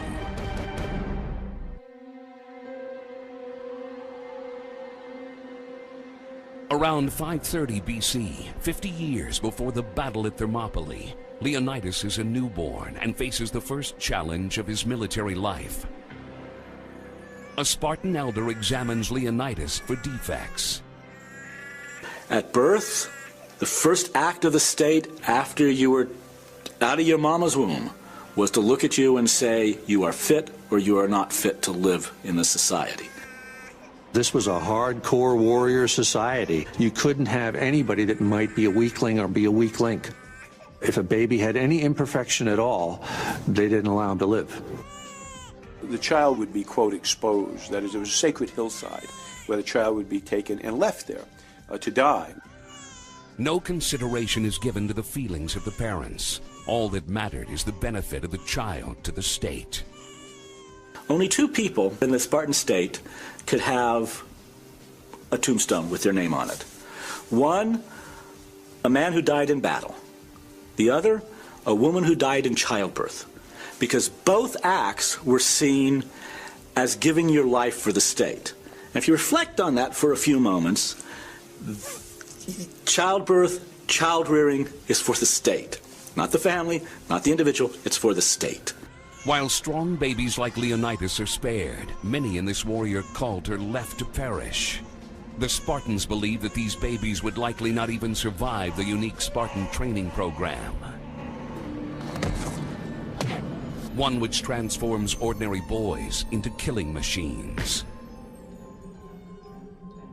Around 530 BC, 50 years before the battle at Thermopylae, Leonidas is a newborn and faces the first challenge of his military life. A Spartan elder examines Leonidas for defects. At birth, the first act of the state after you were out of your mama's womb was to look at you and say you are fit or you are not fit to live in the society. This was a hardcore warrior society. You couldn't have anybody that might be a weakling or be a weak link. If a baby had any imperfection at all, they didn't allow him to live. The child would be, quote, exposed. That is, there was a sacred hillside where the child would be taken and left there to die. No consideration is given to the feelings of the parents. All that mattered is the benefit of the child to the state. Only two people in the Spartan state could have a tombstone with their name on it. One, a man who died in battle. The other, a woman who died in childbirth. Because both acts were seen as giving your life for the state. And if you reflect on that for a few moments, childbirth, child-rearing is for the state. Not the family, not the individual, it's for the state. While strong babies like Leonidas are spared, many in this warrior cult are left to perish. The Spartans believe that these babies would likely not even survive the unique Spartan training program. One which transforms ordinary boys into killing machines.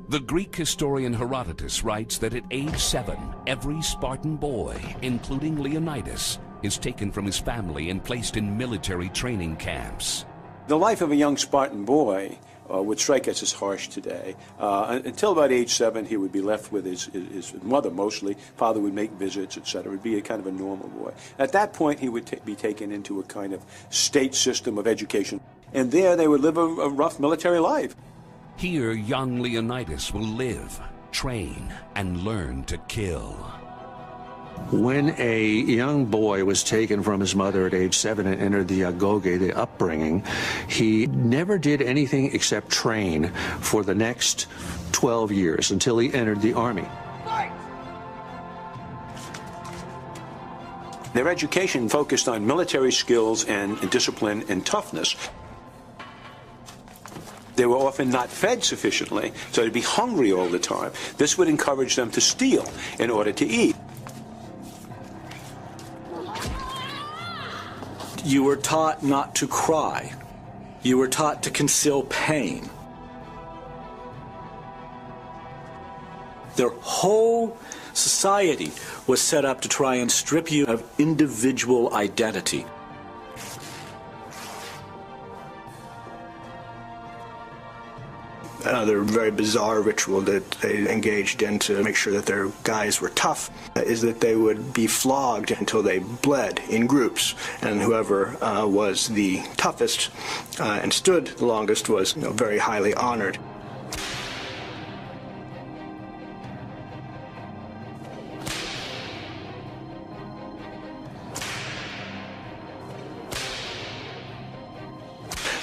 The Greek historian Herodotus writes that at age 7, every Spartan boy, including Leonidas, is taken from his family and placed in military training camps. The life of a young Spartan boy would strike us as harsh today. Until about age 7, he would be left with his mother mostly. Father would make visits, etc. It would be a kind of a normal boy. At that point, he would be taken into a kind of state system of education. And there they would live a rough military life. Here, young Leonidas will live, train, and learn to kill. When a young boy was taken from his mother at age 7 and entered the agoge, the upbringing, he never did anything except train for the next 12 years until he entered the army. Their education focused on military skills and discipline and toughness. They were often not fed sufficiently, so they'd be hungry all the time. This would encourage them to steal in order to eat. You were taught not to cry. You were taught to conceal pain. Their whole society was set up to try and strip you of individual identity. Another very bizarre ritual that they engaged in to make sure that their guys were tough is that they would be flogged until they bled in groups, and whoever was the toughest and stood the longest was very highly honored.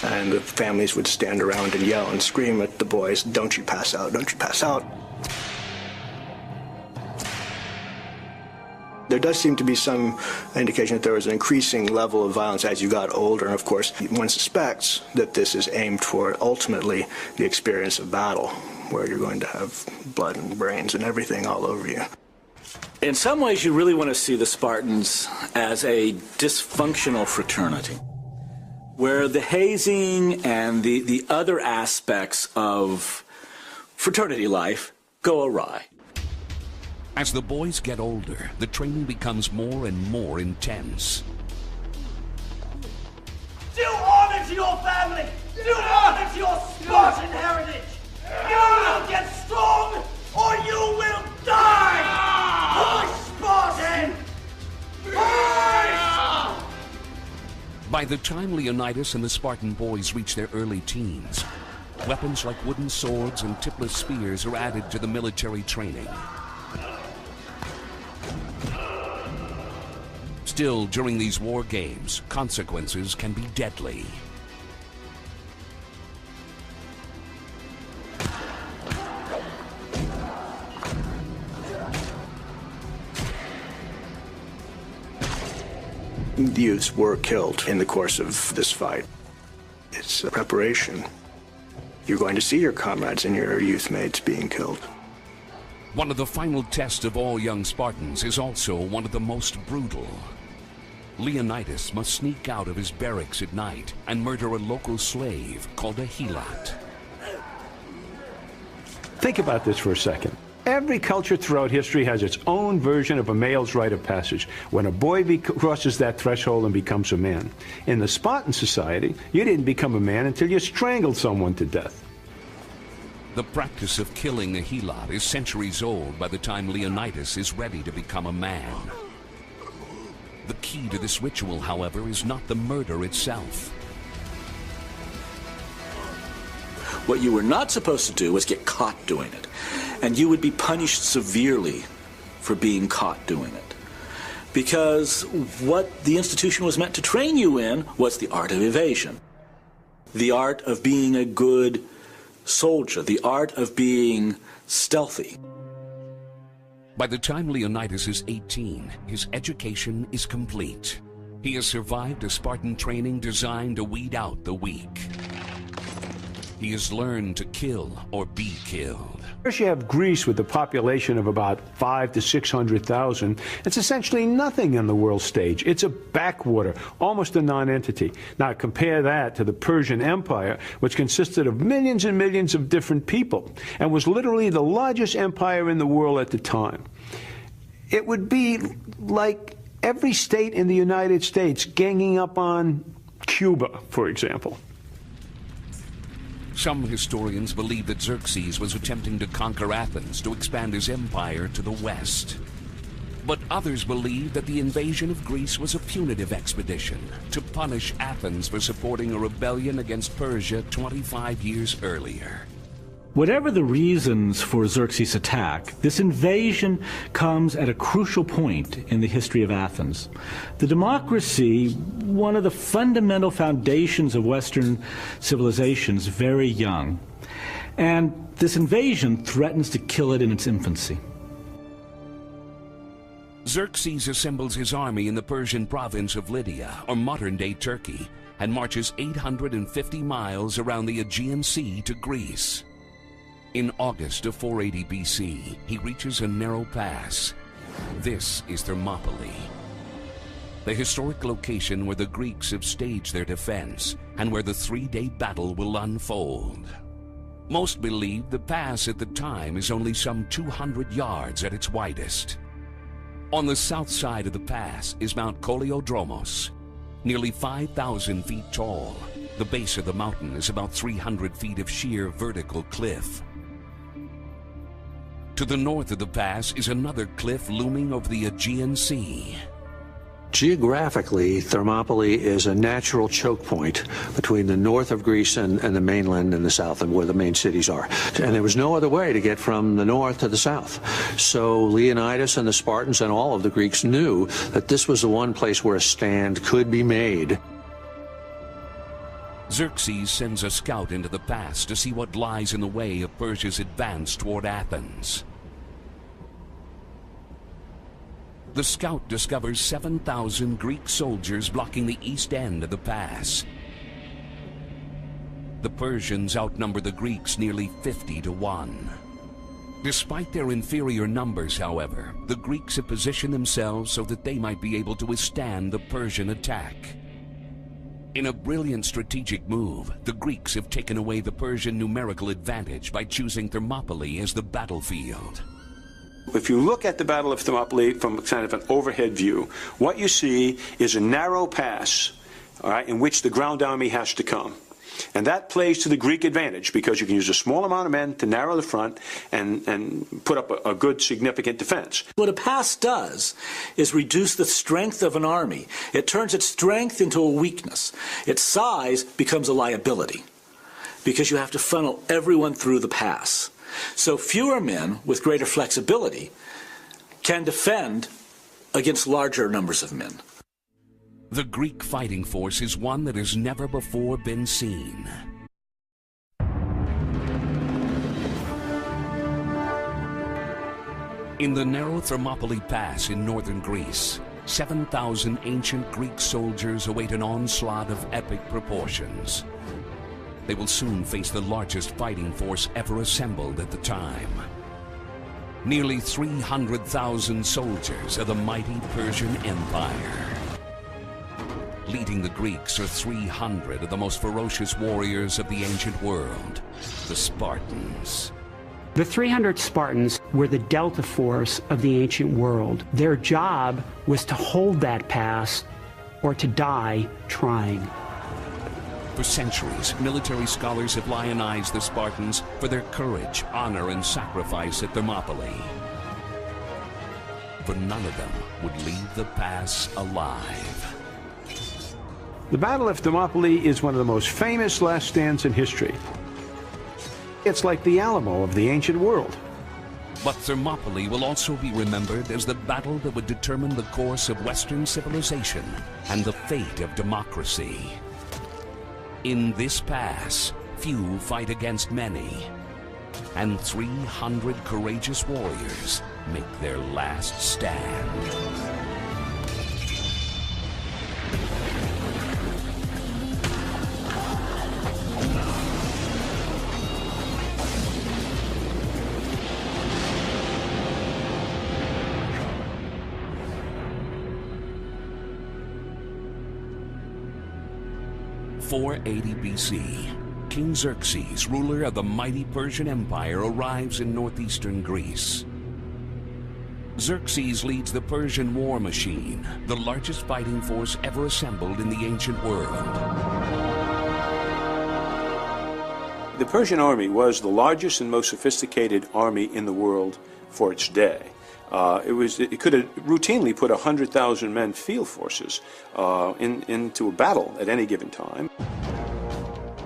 And the families would stand around and yell and scream at the boys, "Don't you pass out, don't you pass out." There does seem to be some indication that there was an increasing level of violence as you got older, and of course one suspects that this is aimed for ultimately the experience of battle, where you're going to have blood and brains and everything all over you. In some ways, you really want to see the Spartans as a dysfunctional fraternity, where the hazing and the other aspects of fraternity life go awry. As the boys get older, the training becomes more and more intense. Do honor to your family! Do honor to your Spartan heritage! You will get strong, or you will die! Push, Spartan! Push! By the time Leonidas and the Spartan boys reach their early teens, weapons like wooden swords and tipless spears are added to the military training. Still, during these war games, consequences can be deadly. The youths were killed in the course of this fight. It's a preparation. You're going to see your comrades and your youth mates being killed. One of the final tests of all young Spartans is also one of the most brutal. Leonidas must sneak out of his barracks at night and murder a local slave called a helot. Think about this for a second. Every culture throughout history has its own version of a male's rite of passage, when a boy crosses that threshold and becomes a man. In the Spartan society, you didn't become a man until you strangled someone to death. The practice of killing a helot is centuries old by the time Leonidas is ready to become a man. The key to this ritual, however, is not the murder itself. What you were not supposed to do was get caught doing it. And you would be punished severely for being caught doing it. Because what the institution was meant to train you in was the art of evasion. The art of being a good soldier. The art of being stealthy. By the time Leonidas is 18, his education is complete. He has survived a Spartan training designed to weed out the weak. He has learned to kill or be killed. First you have Greece with a population of about 500,000 to 600,000. It's essentially nothing on the world stage. It's a backwater, almost a non-entity. Now compare that to the Persian Empire, which consisted of millions and millions of different people, and was literally the largest empire in the world at the time. It would be like every state in the United States ganging up on Cuba, for example. Some historians believe that Xerxes was attempting to conquer Athens to expand his empire to the west. But others believe that the invasion of Greece was a punitive expedition to punish Athens for supporting a rebellion against Persia 25 years earlier. Whatever the reasons for Xerxes' attack, this invasion comes at a crucial point in the history of Athens. The democracy, one of the fundamental foundations of Western civilization, is very young. And this invasion threatens to kill it in its infancy. Xerxes assembles his army in the Persian province of Lydia, or modern-day Turkey, and marches 850 miles around the Aegean Sea to Greece. In August of 480 BC, he reaches a narrow pass. This is Thermopylae, the historic location where the Greeks have staged their defense and where the three-day battle will unfold. Most believe the pass at the time is only some 200 yards at its widest. On the south side of the pass is Mount Koliodromos, nearly 5,000 feet tall. The base of the mountain is about 300 feet of sheer vertical cliff. To the north of the pass is another cliff looming over the Aegean Sea. Geographically, Thermopylae is a natural choke point between the north of Greece and the mainland in the south, and where the main cities are. And there was no other way to get from the north to the south. So Leonidas and the Spartans and all of the Greeks knew that this was the one place where a stand could be made. Xerxes sends a scout into the pass to see what lies in the way of Persia's advance toward Athens. the scout discovers 7,000 Greek soldiers blocking the east end of the pass. The Persians outnumber the Greeks nearly 50-1. Despite their inferior numbers, however, the Greeks have positioned themselves so that they might be able to withstand the Persian attack. In a brilliant strategic move, the Greeks have taken away the Persian numerical advantage by choosing Thermopylae as the battlefield. If you look at the Battle of Thermopylae from kind of an overhead view, what you see is a narrow pass, all right, in which the ground army has to come. And that plays to the Greek advantage because you can use a small amount of men to narrow the front and put up a good, significant defense. What a pass does is reduce the strength of an army. It turns its strength into a weakness. Its size becomes a liability because you have to funnel everyone through the pass. So fewer men with greater flexibility can defend against larger numbers of men. The Greek fighting force is one that has never before been seen. In the narrow Thermopylae Pass in northern Greece, 7,000 ancient Greek soldiers await an onslaught of epic proportions. They will soon face the largest fighting force ever assembled at the time. Nearly 300,000 soldiers of the mighty Persian Empire. Leading the Greeks are 300 of the most ferocious warriors of the ancient world, the Spartans. The 300 Spartans were the Delta Force of the ancient world. Their job was to hold that pass or to die trying. For centuries, military scholars have lionized the Spartans for their courage, honor, and sacrifice at Thermopylae. But none of them would leave the pass alive. The Battle of Thermopylae is one of the most famous last stands in history. It's like the Alamo of the ancient world. But Thermopylae will also be remembered as the battle that would determine the course of Western civilization and the fate of democracy. In this pass, few fight against many, and 300 courageous warriors make their last stand. .480 BC, King Xerxes, ruler of the mighty Persian Empire, arrives in northeastern Greece. Xerxes leads the Persian war machine, the largest fighting force ever assembled in the ancient world. The Persian army was the largest and most sophisticated army in the world for its day. It could have routinely put 100,000 men field forces into a battle at any given time.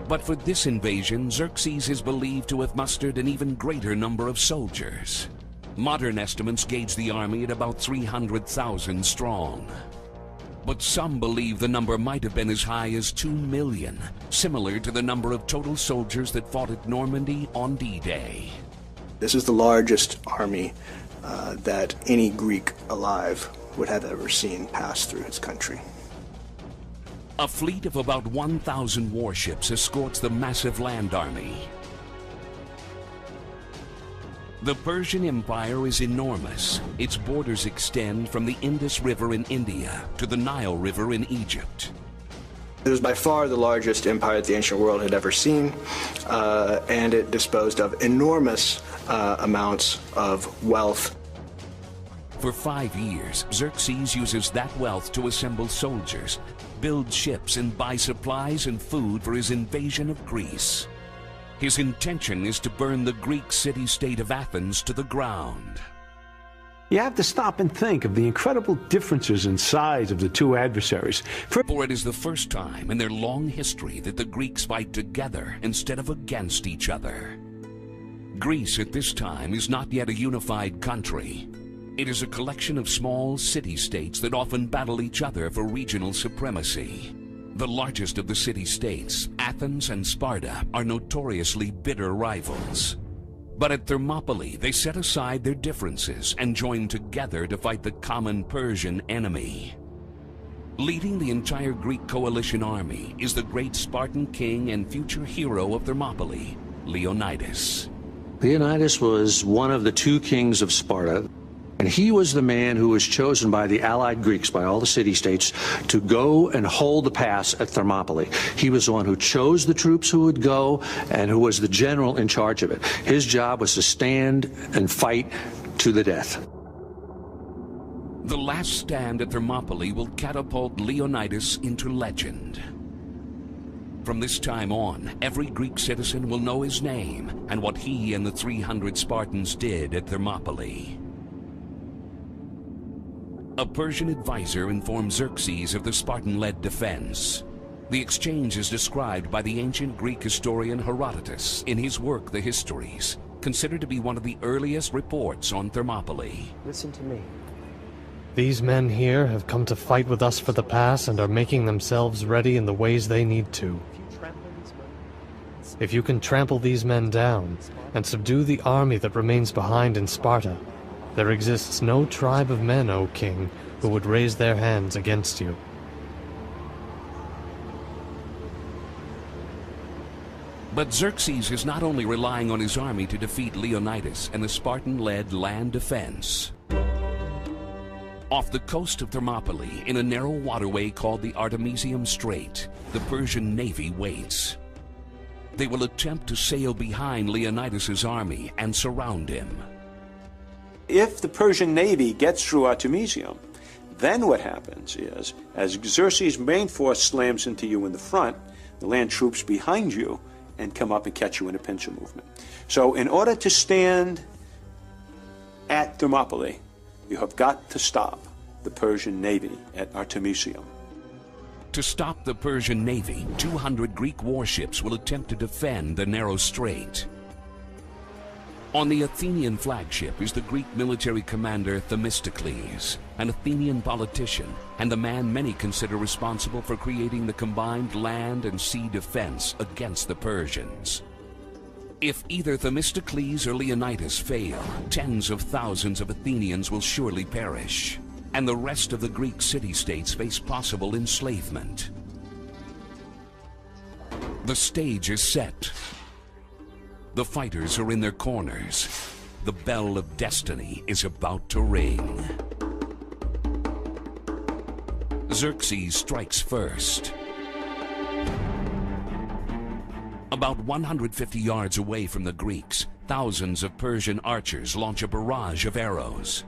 But for this invasion, Xerxes is believed to have mustered an even greater number of soldiers. Modern estimates gauge the army at about 300,000 strong. But some believe the number might have been as high as 2 million, similar to the number of total soldiers that fought at Normandy on D-Day. This is the largest army that any Greek alive would have ever seen pass through his country. A fleet of about 1,000 warships escorts the massive land army. The Persian Empire is enormous. Its borders extend from the Indus River in India to the Nile River in Egypt. It was by far the largest empire that the ancient world had ever seen, and it disposed of enormous amounts of wealth. For 5 years, Xerxes uses that wealth to assemble soldiers, build ships, and buy supplies and food for his invasion of Greece. His intention is to burn the Greek city-state of Athens to the ground. You have to stop and think of the incredible differences in size of the two adversaries. For it is the first time in their long history that the Greeks fight together instead of against each other. Greece at this time is not yet a unified country. It is a collection of small city-states that often battle each other for regional supremacy. The largest of the city-states, Athens and Sparta, are notoriously bitter rivals. But at Thermopylae, they set aside their differences and joined together to fight the common Persian enemy. Leading the entire Greek coalition army is the great Spartan king and future hero of Thermopylae, Leonidas. Leonidas was one of the 2 kings of Sparta, and he was the man who was chosen by the allied Greeks, by all the city-states, to go and hold the pass at Thermopylae. He was the one who chose the troops who would go and who was the general in charge of it. His job was to stand and fight to the death. The last stand at Thermopylae will catapult Leonidas into legend. From this time on, every Greek citizen will know his name and what he and the 300 Spartans did at Thermopylae. A Persian advisor informed Xerxes of the Spartan-led defense. The exchange is described by the ancient Greek historian Herodotus in his work, The Histories, considered to be one of the earliest reports on Thermopylae. Listen to me. These men here have come to fight with us for the pass and are making themselves ready in the ways they need to. If you can trample these men down and subdue the army that remains behind in Sparta, there exists no tribe of men, O king, who would raise their hands against you. But Xerxes is not only relying on his army to defeat Leonidas and the Spartan-led land defense. Off the coast of Thermopylae, in a narrow waterway called the Artemisium Strait, the Persian navy waits. They will attempt to sail behind Leonidas's army and surround him. If the Persian navy gets through Artemisium, then what happens is, as Xerxes' main force slams into you in the front, the land troops behind you and come up and catch you in a pincer movement. So in order to stand at Thermopylae, you have got to stop the Persian navy at Artemisium. To stop the Persian navy, 200 Greek warships will attempt to defend the narrow strait. On the Athenian flagship is the Greek military commander Themistocles, an Athenian politician and the man many consider responsible for creating the combined land and sea defense against the Persians. If either Themistocles or Leonidas fail, tens of thousands of Athenians will surely perish, and the rest of the Greek city-states face possible enslavement. The stage is set. The fighters are in their corners. The bell of destiny is about to ring. Xerxes strikes first. About 150 yards away from the Greeks, thousands of Persian archers launch a barrage of arrows.